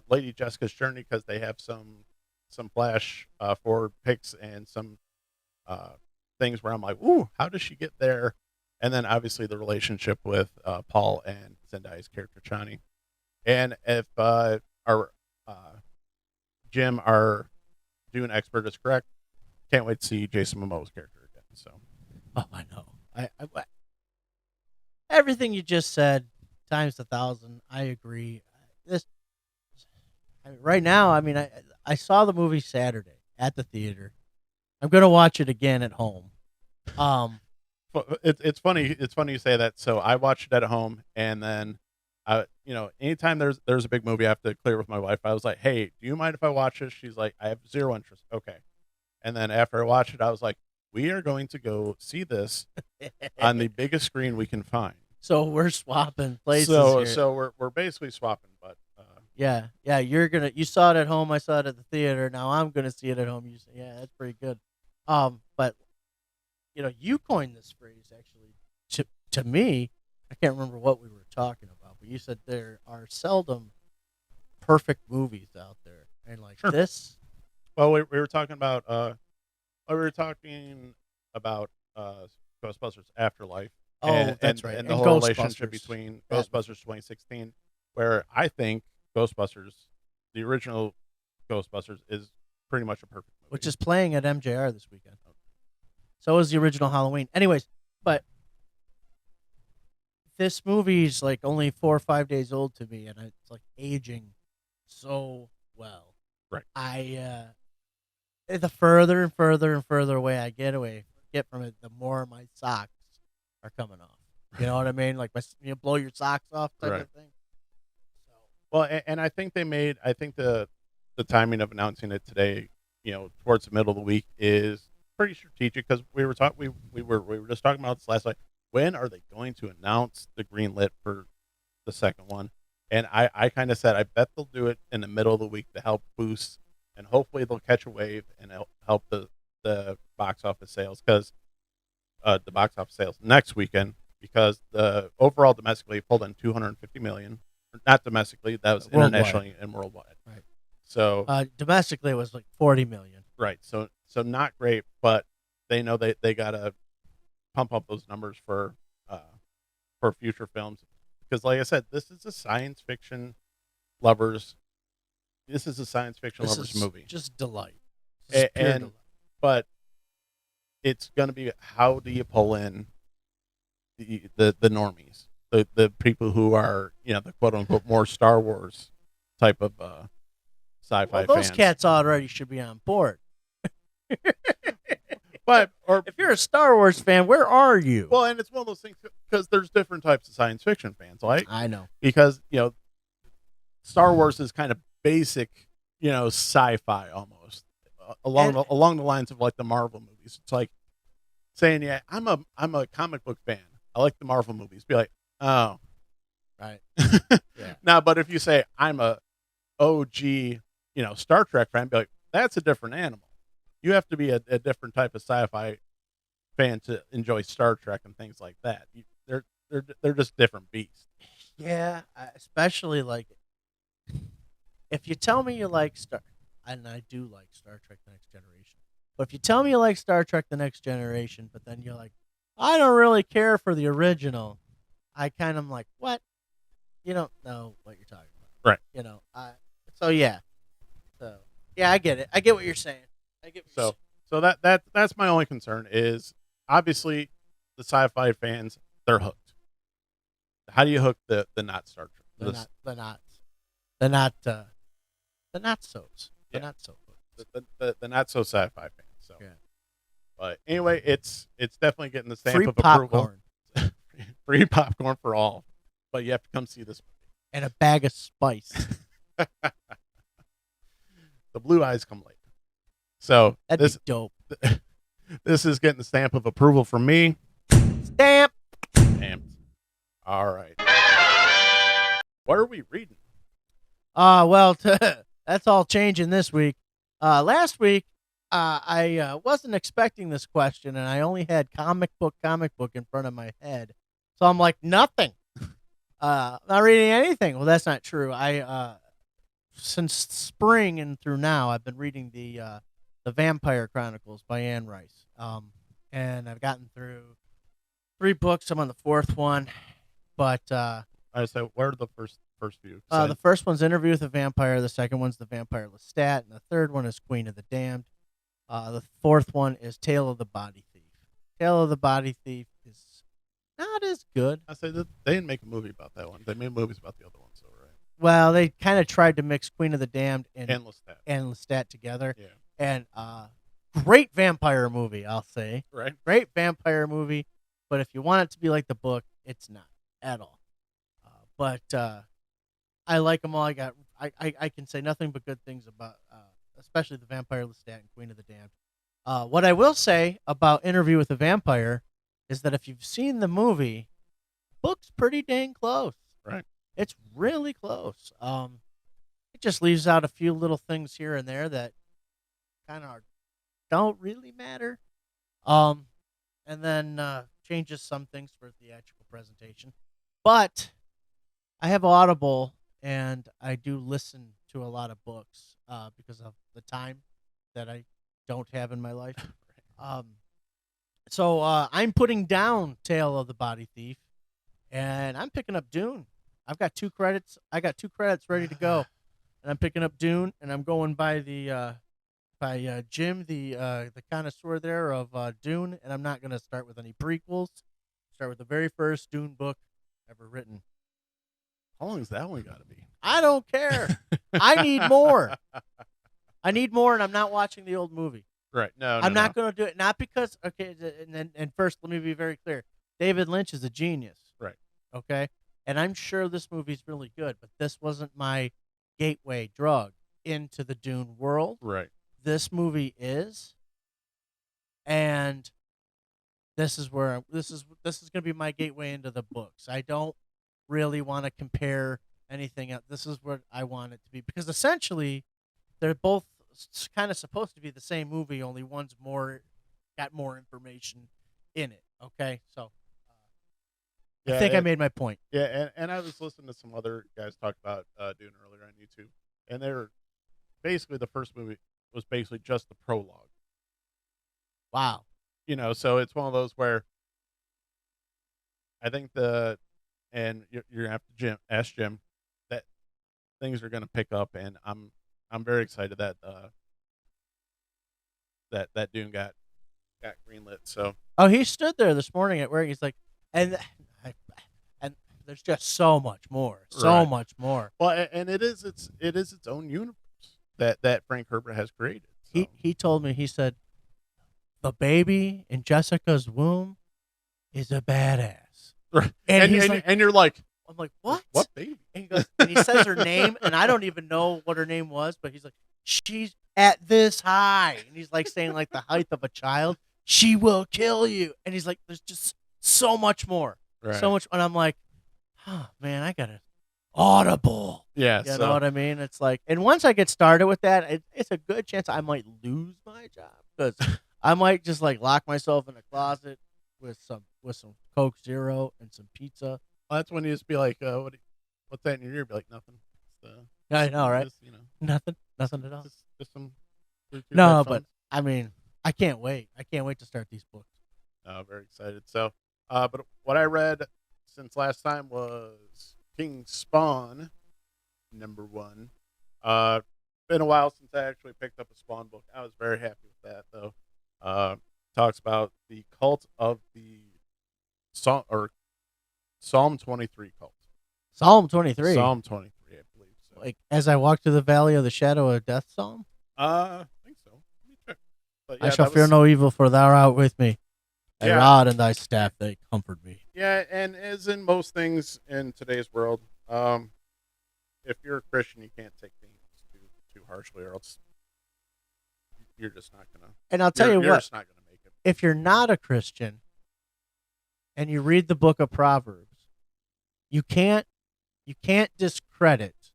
Lady Jessica's journey, because they have some flash forward pics and some things where I'm like, ooh, how does she get there? And then obviously the relationship with Paul and Zendaya's character Chani. And if our Jim, our Dune expert, is correct, can't wait to see Jason Momoa's character again. So,
Oh, I know. I everything you just said times 1,000. I agree. Right now, I mean, I saw the movie Saturday at the theater. I'm gonna watch it again at home.
it's funny. It's funny you say that. So I watched it at home, and then, anytime there's a big movie, I have to clear with my wife. I was like, "Hey, do you mind if I watch this?" She's like, "I have zero interest." Okay. And then after I watched it, I was like, "We are going to go see this on the biggest screen we can find."
So we're swapping places
So
here.
so we're basically swapping, but
Yeah. You saw it at home. I saw it at the theater. Now I'm gonna see it at home. You say, yeah, that's pretty good. But you coined this phrase actually. To me, I can't remember what we were talking about, but you said there are seldom perfect movies out there, and like
Sure.
this.
well, we were talking about Ghostbusters Afterlife.
Oh,
and,
that's
and,
right.
and the
And
whole relationship
Ghostbusters.
between
That-
Ghostbusters 2016, where I think Ghostbusters, the original Ghostbusters, is pretty much a perfect movie.
which is playing at MJR this weekend. So is the original Halloween. Anyways, but this movie's like only 4 or 5 days old to me, and it's like aging so well.
Right.
The further and further and further away I get from it, the more my socks are coming off. You know what I mean? Like blow your socks off type
Right.
of thing. So
Well, and I think the timing of announcing it today, towards the middle of the week, is pretty strategic, because we were just talking about this last night. When are they going to announce the green lit for the second one? And I kind of said, I bet they'll do it in the middle of the week to help boost, and hopefully they'll catch a wave and help the box office sales, because the box office sales next weekend, because the overall domestically pulled in 250 million. Not domestically, that was
Worldwide.
internationally and worldwide.
Right.
So
domestically it was like 40 million.
right. So not great, but they know they gotta pump up those numbers for future films, because like I said, this is a science fiction lovers. This is a science fiction
This
lovers
is
movie,
just delight. This is pure
and
delight.
but it's gonna be, how do you pull in the normies, the people who are the quote unquote more Star Wars type of sci-fi
Well, those
fans.
cats already should be on board.
But
If you're a Star Wars fan, where are you?
well, and it's one of those things, because there's different types of science fiction fans, right?
I know.
Because Star Wars is kind of basic, sci-fi almost, along the lines of like the Marvel movies. It's like saying, yeah, I'm a comic book fan, I like the Marvel movies. Be like, oh,
Right. Yeah.
now, but if you say I'm a OG, Star Trek fan, be like, that's a different animal. You have to be a different type of sci-fi fan to enjoy Star Trek and things like that. They're just different beasts.
Yeah, especially like if you tell me you like and I do like Star Trek: The Next Generation, but if you tell me you like Star Trek: The Next Generation, but then you're like, I don't really care for the original, I kind of like, what? You don't know what you're talking about,
Right?
So yeah, I get it. I get what you're saying. I get what you're
So that's my only concern, is obviously the sci-fi fans, they're hooked. How do you hook the not Star
The
This-
not the not the not so's. The
Yeah.
not so.
the not so sci-fi fans. So,
Yeah.
but anyway, it's definitely getting the stamp
Free
of approval.
popcorn
Free popcorn for all, but you have to come see this
and a bag of spice.
movie. The blue eyes come later. So
That'd
this
be dope.
this is getting the stamp of approval from me.
Stamp.
Stamped. All right. What are we reading?
Well, that's all changing this week. Last week, I wasn't expecting this question, and I only had comic book in front of my head, so I'm like nothing. Not reading anything. Well, that's not true. I since spring and through now, I've been reading the Vampire Chronicles by Anne Rice. And I've gotten through 3 books. I'm on the 4th one, but
I said, where are the first few?
the first one's Interview with a Vampire. The second one's The Vampire Lestat, and the third one is Queen of the Damned. The 4th one is Tale of the Body Thief. Tale of the Body Thief is not as good.
I said that they didn't make a movie about that one. They made movies about the other ones, though, right?
Well, they kind of tried to mix Queen of the Damned and
Lestat.
together.
Yeah.
And great vampire movie, I'll say.
Right.
Great vampire movie, but if you want it to be like the book, it's not at all. But I like them all. I can say nothing but good things about, especially the Vampire Lestat and Queen of the Damned. What I will say about Interview with a Vampire is that if you've seen the movie, book's pretty dang close.
Right.
It's really close. It just leaves out a few little things here and there that kind of don't really matter. And then changes some things for theatrical presentation. But I have Audible, and I do listen to a lot of books because of the time that I don't have in my life. So I'm putting down Tale of the Body Thief, and I'm picking up Dune. I've got 2 credits. I got 2 credits ready to go, and I'm picking up Dune, and I'm going by the by Jim, the connoisseur there of Dune, and I'm not going to start with any prequels. Start with the very first Dune book ever written.
How long is that one got to be?
I don't care. I need more. I need more, and I'm not watching the old movie.
Right. No,
I'm not going to do it. Not because, okay, and first, let me be very clear. David Lynch is a genius.
Right.
Okay? And I'm sure this movie's really good, but this wasn't my gateway drug into the Dune world.
Right.
This movie is, and this is where this is going to be my gateway into the books. I don't really want to compare anything else. This is what I want it to be, because essentially they're both kind of supposed to be the same movie, only one's got more information in it. Okay, so I think I made my point.
Yeah, and I was listening to some other guys talk about Dune earlier on YouTube, and they were basically, the first movie was basically just the prologue.
Wow.
So it's one of those where I think and you're gonna have to ask Jim that things are gonna pick up, and I'm very excited that that Dune got greenlit. So
He stood there this morning at work. He's like, and there's just so much more,
Right.
much more.
Well, and it is its own universe that Frank Herbert has created. So.
He told me, he said, the baby in Jessica's womb is a badass.
Right.
And he's like,
and you're like,
I'm like, what?
What baby?
And he goes, and he says her name, and I don't even know what her name was, but he's like, she's at this high, and he's like saying like the height of a child. She will kill you, and he's like, there's just so much more,
Right.
so much, and I'm like, oh man, I gotta Audible.
Yeah,
You know what I mean? It's like, and once I get started with that, it's a good chance I might lose my job, because I might just like lock myself in a closet with some Coke Zero and some pizza.
Well, that's when you just be like, what's that in your ear? Be like, nothing.
I know, right?
Just,
Nothing at all.
just some Bluetooth
No,
headphones.
but I mean, I can't wait. I can't wait to start these books.
Very excited. So, but what I read since last time was King Spawn, #1. Been a while since I actually picked up a Spawn book. I was very happy with that, though. Talks about the cult of the Psalm 23 cult.
Psalm 23.
Psalm 23, I believe. So.
Like, as I walk through the valley of the shadow of death psalm?
I think so. Let me check. But yeah,
I shall
that
fear
was-
no evil, for thou art with me. Thy
Yeah.
rod and thy staff, they comfort me.
Yeah, and as in most things in today's world, if you're a Christian, you can't take things too harshly, or else you're just not gonna.
And I'll tell you
you're
what,
just not gonna make it.
if you're not a Christian and you read the book of Proverbs, you can't discredit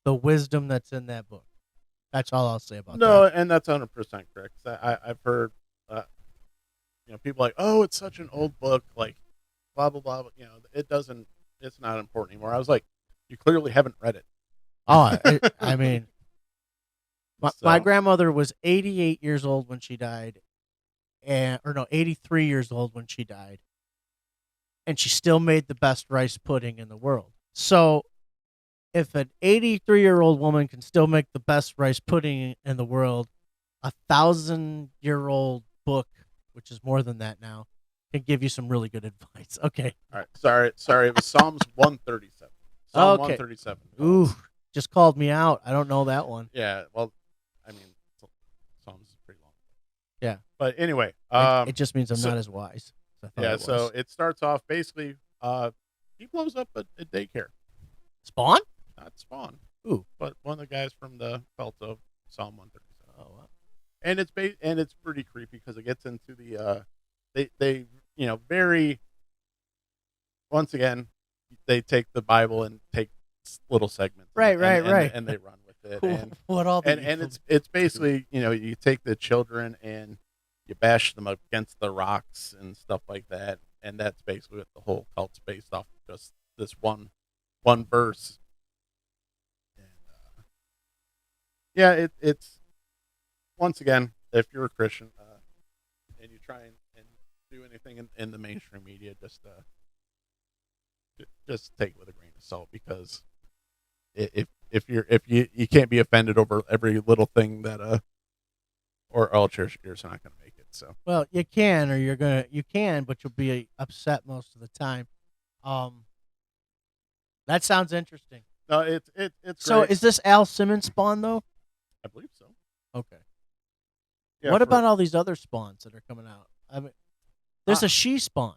the wisdom that's in that book. That's all I'll say about
No,
that.
and that's 100% correct. I've heard, people like, oh, it's such an old book, like, blah blah blah. It doesn't. It's not important anymore. I was like, you clearly haven't read it.
Oh, I mean, my
So-
grandmother was 88 years old when she died, 83 years old when she died, and she still made the best rice pudding in the world. So, if an 83-year-old woman can still make the best rice pudding in the world, 1,000-year-old book, which is more than that now, can give you some really good advice. Okay.
All right, sorry. It was Psalms 137. Psalm
Okay.
137.
Ooh, just called me out. I don't know that one.
Yeah. Well, I mean, Psalms is pretty long.
Yeah.
But anyway,
It just means I'm
so-
not as wise. as I thought
yeah.
it
So
was.
it starts off basically. He blows up a daycare.
Spawn?
Not Spawn.
Ooh.
But one of the guys from the cult of Psalm 137.
Oh, wow.
And it's pretty creepy because it gets into the they very, once again, they take the Bible and take little segments,
Right, right.
and they run with it, and
What all the
and it's basically, you take the children and you bash them up against the rocks and stuff like that, and that's basically what the whole cult's based off of, just this one verse. And yeah, it's once again, if you're a Christian and you try and do anything in the mainstream media, just take it with a grain of salt, because if you can't be offended over every little thing that or else you're just not going to make it. So
Well, you can, or you can, but you'll be upset most of the time. That sounds interesting.
no, it's
So,
great.
is this Al Simmons Spawn though?
I believe so.
Okay.
Yeah,
What
for-
about all these other spawns that are coming out? I mean, there's a she spawn.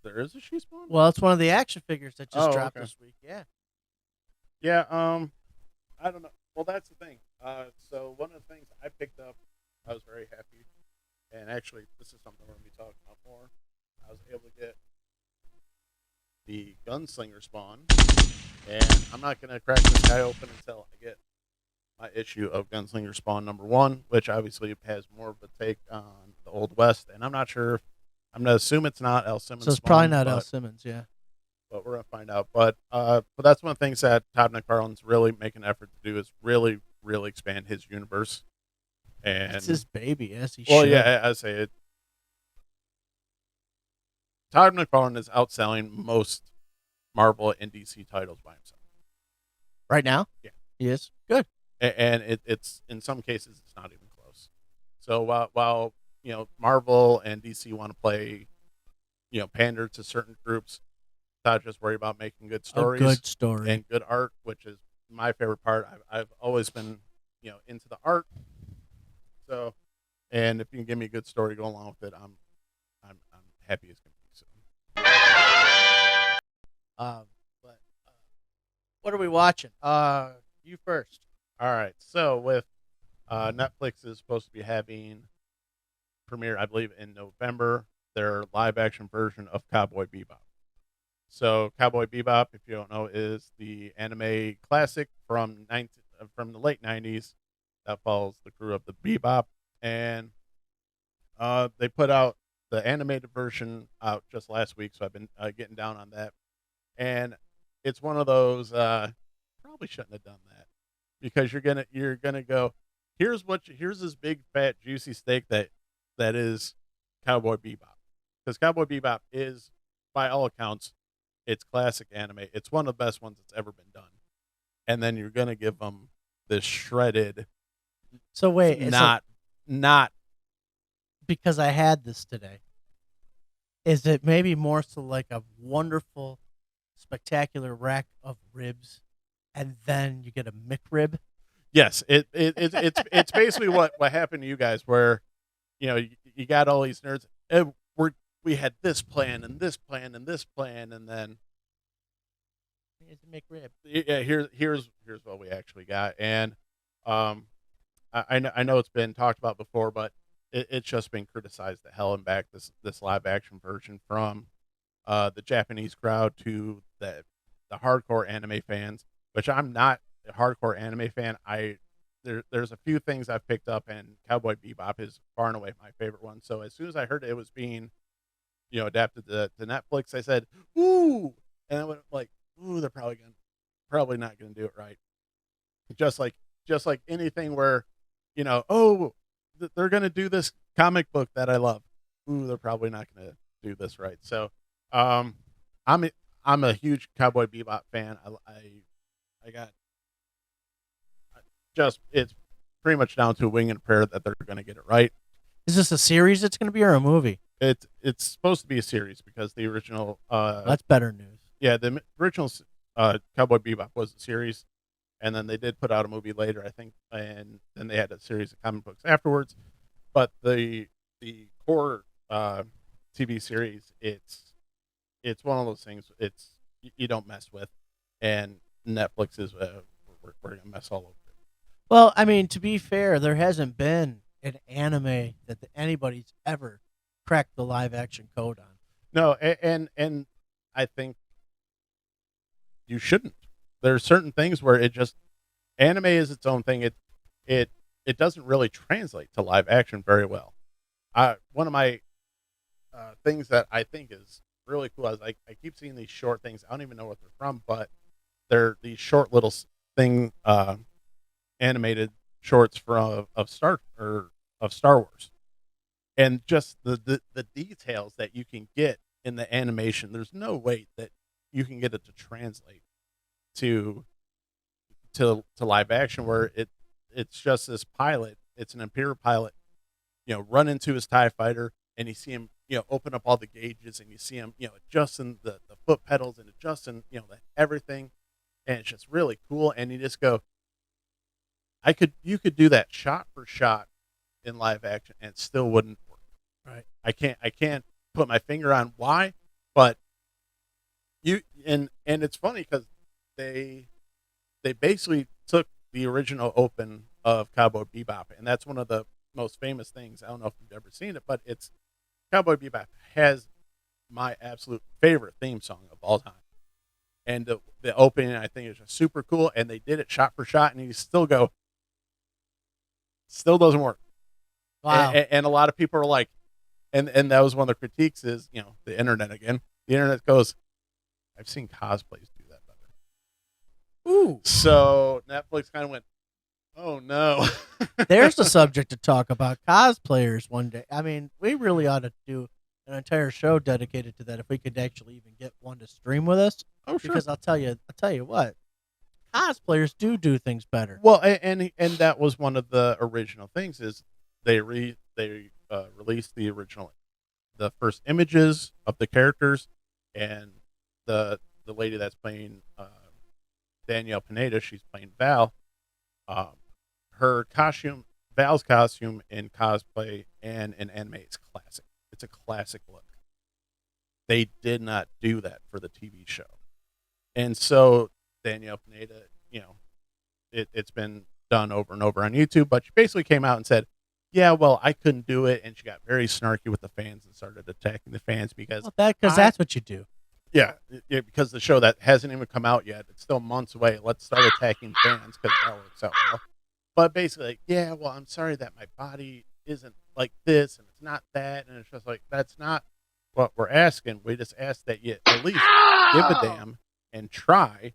there is a she spawn?
Well, it's one of the action figures that just
Oh,
dropped
okay.
this week. Yeah.
Yeah, I don't know. Well, that's the thing. So one of the things I picked up, I was very happy, and actually, this is something we're going to be talking about more. I was able to get the Gunslinger Spawn, and I'm not going to crack this guy open until I get my issue of Gunslinger Spawn #1, which obviously has more of a take on the Old West, and I'm not sure. I'm going to assume it's not Al Simmons.
So it's
Spawn,
probably not
but,
Al Simmons. Yeah.
but we're gonna find out. But that's one of the things that Todd McFarlane's really making an effort to do, is really, really expand his universe. And
It's his baby, as he
well,
should.
yeah, I say it. Todd McFarlane is outselling most Marvel and DC titles by himself,
Right now?
Yeah.
He is? Good.
and it's in some cases it's not even close. So while Marvel and DC want to play, pander to certain groups, Todd just worry about making good stories.
A good story.
And good art, which is my favorite part. I've always been, into the art. So, and if you can give me a good story to go along with it, I'm happy as can be. So,
But what are we watching? You first.
all right. So with Netflix is supposed to be having premiere, I believe, in November, their live action version of Cowboy Bebop. So Cowboy Bebop, if you don't know, is the anime classic from the late 90s that follows the crew of the Bebop, and they put out the animated version out just last week, so I've been getting down on that, and it's one of those probably shouldn't have done that, because you're gonna go, here's this big fat juicy steak that is Cowboy Bebop, because Cowboy Bebop is, by all accounts, it's classic anime. It's one of the best ones that's ever been done. And then you're gonna give them this shredded,
So wait,
not
because I had this today. Is it maybe more so like a wonderful spectacular rack of ribs, and then you get a McRib.
Yes, it's basically what happened to you guys, where you got all these nerds. We had this plan and this plan and this plan, and then
It's a McRib.
yeah, here's what we actually got. And I know it's been talked about before, but it's just been criticized to hell and back, this live action version, from the Japanese crowd to the hardcore anime fans, which I'm not a hardcore anime fan. There's a few things I've picked up, and Cowboy Bebop is far and away my favorite one. So as soon as I heard it was being adapted to Netflix, I said, ooh, and I went like, ooh, they're probably not gonna do it right. Just like anything where, they're gonna do this comic book that I love. Ooh, they're probably not gonna do this right. So, I'm a huge Cowboy Bebop fan. I got just it's pretty much down to a wing and a prayer that they're gonna get it right.
Is this a series it's going to be or a movie?
It's supposed to be a series, because the original
That's better news.
yeah, the original Cowboy Bebop was a series, and then they did put out a movie later, I think, and then they had a series of comic books afterwards. But the core TV series, it's one of those things. You don't mess with, and Netflix is we're gonna mess all over it.
Well, I mean, to be fair, there hasn't been an anime that anybody's ever cracked the live action code on.
No, and I think you shouldn't. There are certain things where anime is its own thing. It doesn't really translate to live action very well. One of my things that I think is really cool is I keep seeing these short things. I don't even know what they're from, but they're these short little animated shorts of Star Wars, and just the details that you can get in the animation. There's no way that you can get it to translate to live action, where it's just this pilot. It's an Imperial pilot, run into his TIE fighter, and you see him, open up all the gauges, and you see him, adjusting the foot pedals and adjusting, everything, and it's just really cool. And you just go, you could do that shot for shot in live action, and it still wouldn't work.
Right.
I can't put my finger on why, but and it's funny because they basically took the original open of Cowboy Bebop, and that's one of the most famous things. I don't know if you've ever seen it, but it's Cowboy Bebop has my absolute favorite theme song of all time. And the opening, I think, is just super cool, and they did it shot for shot, and you still doesn't work.
Wow.
And a lot of people are like, and that was one of the critiques is, the internet again. The internet goes, I've seen cosplays do that better.
Ooh.
So Netflix kind of went, oh no.
There's the subject to talk about, cosplayers one day. I mean, we really ought to do an entire show dedicated to that if we could actually even get one to stream with us.
Oh, sure.
Because I'll tell you what, cosplayers do things better.
Well, and that was one of the original things is they released the first images of the characters, and the lady that's playing Danielle Pineda, she's playing Val. Val's costume in cosplay and in anime is classic. It's a classic look. They did not do that for the TV show. And so Danielle Pineda, it's been done over and over on YouTube, but she basically came out and said, yeah, well, I couldn't do it. And she got very snarky with the fans and started attacking the fans because
that's what you do.
Yeah, because the show that hasn't even come out yet, it's still months away. Let's start attacking fans because that works out well. But basically, yeah, well, I'm sorry that my body isn't like this and it's not that. And it's just like, that's not what we're asking. We just ask that you at least give a damn and try.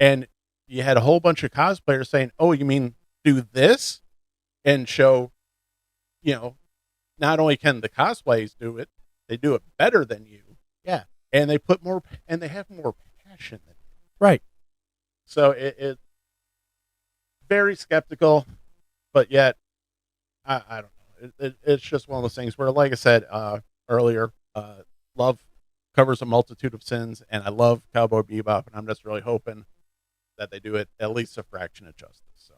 And you had a whole bunch of cosplayers saying, oh, you mean do this? And show, not only can the cosplays do it, they do it better than you.
Yeah.
And they they have more passion than you.
Right.
So it very skeptical, but yet I don't know. It's just one of those things where, like I said earlier, love covers a multitude of sins, and I love Cowboy Bebop, and I'm just really hoping that they do it at least a fraction of justice. So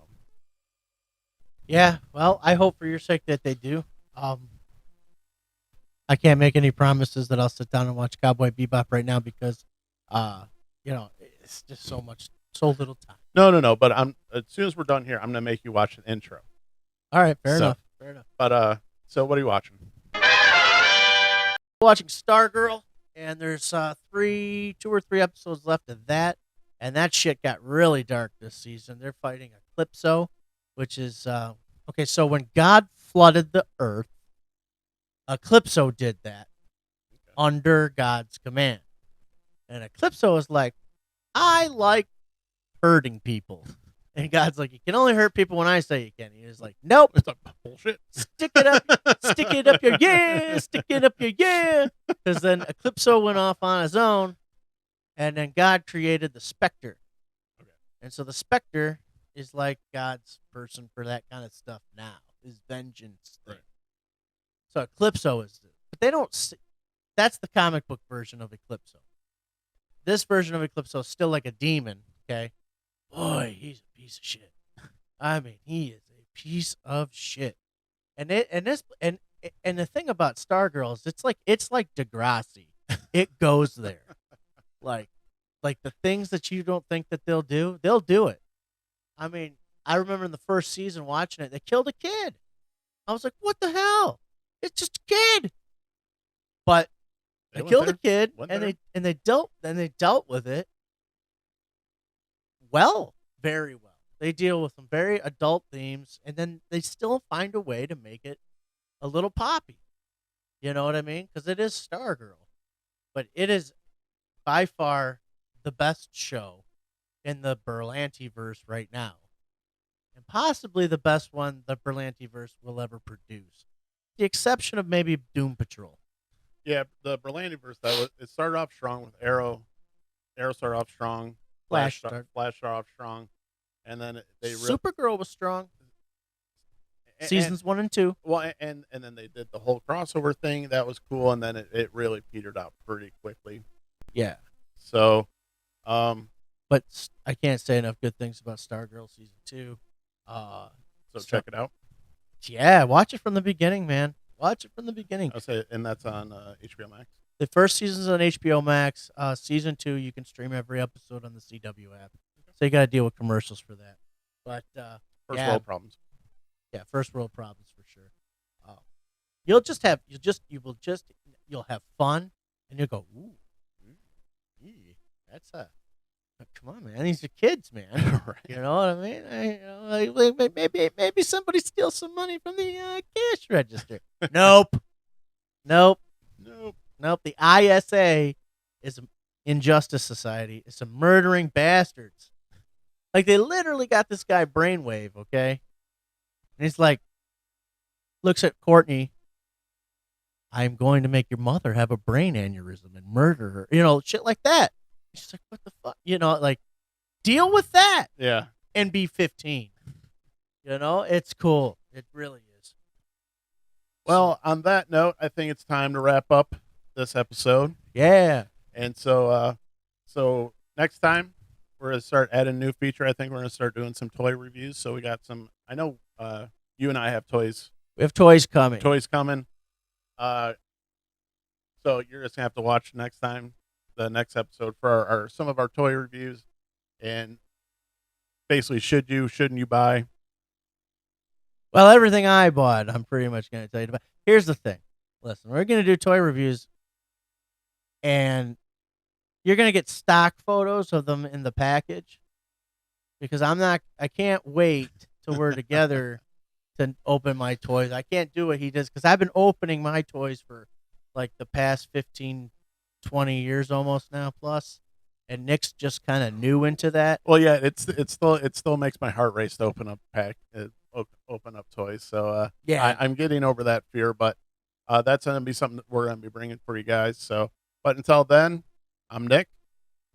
Yeah, well, I hope for your sake that they do. I can't make any promises that I'll sit down and watch Cowboy Bebop right now because, it's just so little time.
No. But as soon as we're done here, I'm gonna make you watch an intro.
All right, fair enough.
But so what are you watching?
Watching Stargirl, and there's 2 or 3 episodes left of that, and that shit got really dark this season. They're fighting Eclipso, which is okay. So when God flooded the earth, Eclipso did that under God's command, and Eclipso is like, I like hurting people. And God's like, you can only hurt people when I say you can. He's like, nope.
It's like bullshit.
Stick it up your yeah, stick it up your yeah. Because then Eclipso went off on his own, and then God created the Spectre.
Okay.
And so the Spectre is like God's person for that kind of stuff now, his vengeance thing.
Right.
So Eclipso is, but they don't. That's the comic book version of Eclipso. This version of Eclipso is still like a demon. Okay. Boy, he's a piece of shit. I mean, he is a piece of shit. And the thing about Stargirl is it's like Degrassi. It goes there. like the things that you don't think that they'll do it. I mean, I remember in the first season watching it, they killed a kid. I was like, what the hell? It's just a kid. But they killed a kid and they dealt with it very well. They deal with some very adult themes, and then they still find a way to make it a little poppy. You know what I mean? Because it is Stargirl, but it is by far the best show in the Berlanti-verse right now, and possibly the best one the Berlanti-verse will ever produce. The exception of maybe Doom Patrol.
Yeah, the Berlanti-verse, it started off strong with Arrow. Arrow started off strong.
Flash
started off strong, and then
Supergirl was strong. Seasons 1 and 2.
Well, and then they did the whole crossover thing. That was cool, and then it really petered out pretty quickly.
Yeah.
So,
but I can't say enough good things about Stargirl season 2.
So check it out.
Yeah, watch it from the beginning, man. Watch it from the beginning.
I'll say, and that's on HBO Max.
The first season's on HBO Max. Season 2, you can stream every episode on the CW app. So you got to deal with commercials for that. But
First world problems.
Yeah, first world problems for sure. You'll have fun, and you'll go, ooh, that's come on, man. These are kids, man.
Right.
You know what I mean? Maybe somebody steals some money from the cash register. Nope. The ISA is Injustice Society. It's some murdering bastards. Like, they literally got this guy brainwave, okay? And he's like, looks at Courtney. I'm going to make your mother have a brain aneurysm and murder her. You know, shit like that. She's like, what the fuck? You know, like, deal with that.
Yeah.
And be 15. You know, it's cool. It really is.
Well, on that note, I think it's time to wrap up this episode.
Yeah.
And so next time we're going to start adding a new feature. I think we're going to start doing some toy reviews. So we got some, I know you and I have toys.
We have toys coming.
So you're just going to have to watch next time, the next episode for our some of our toy reviews. And basically, should you, shouldn't you buy?
Well, everything I bought, I'm pretty much going to tell you about. Here's the thing. Listen, we're going to do toy reviews, and you're going to get stock photos of them in the package, because I can't wait till we're together to open my toys. I can't do what he does, because I've been opening my toys for like the past 15, 20 years almost now plus. And Nick's just kind of new into that.
Well, yeah, it still makes my heart race to open up toys. So
yeah,
I'm getting over that fear, but that's going to be something that we're going to be bringing for you guys. So, but until then, I'm Nick.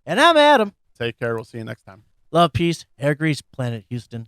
And I'm Adam.
Take care. We'll see you next time.
Love, peace, hair grease, Planet Houston.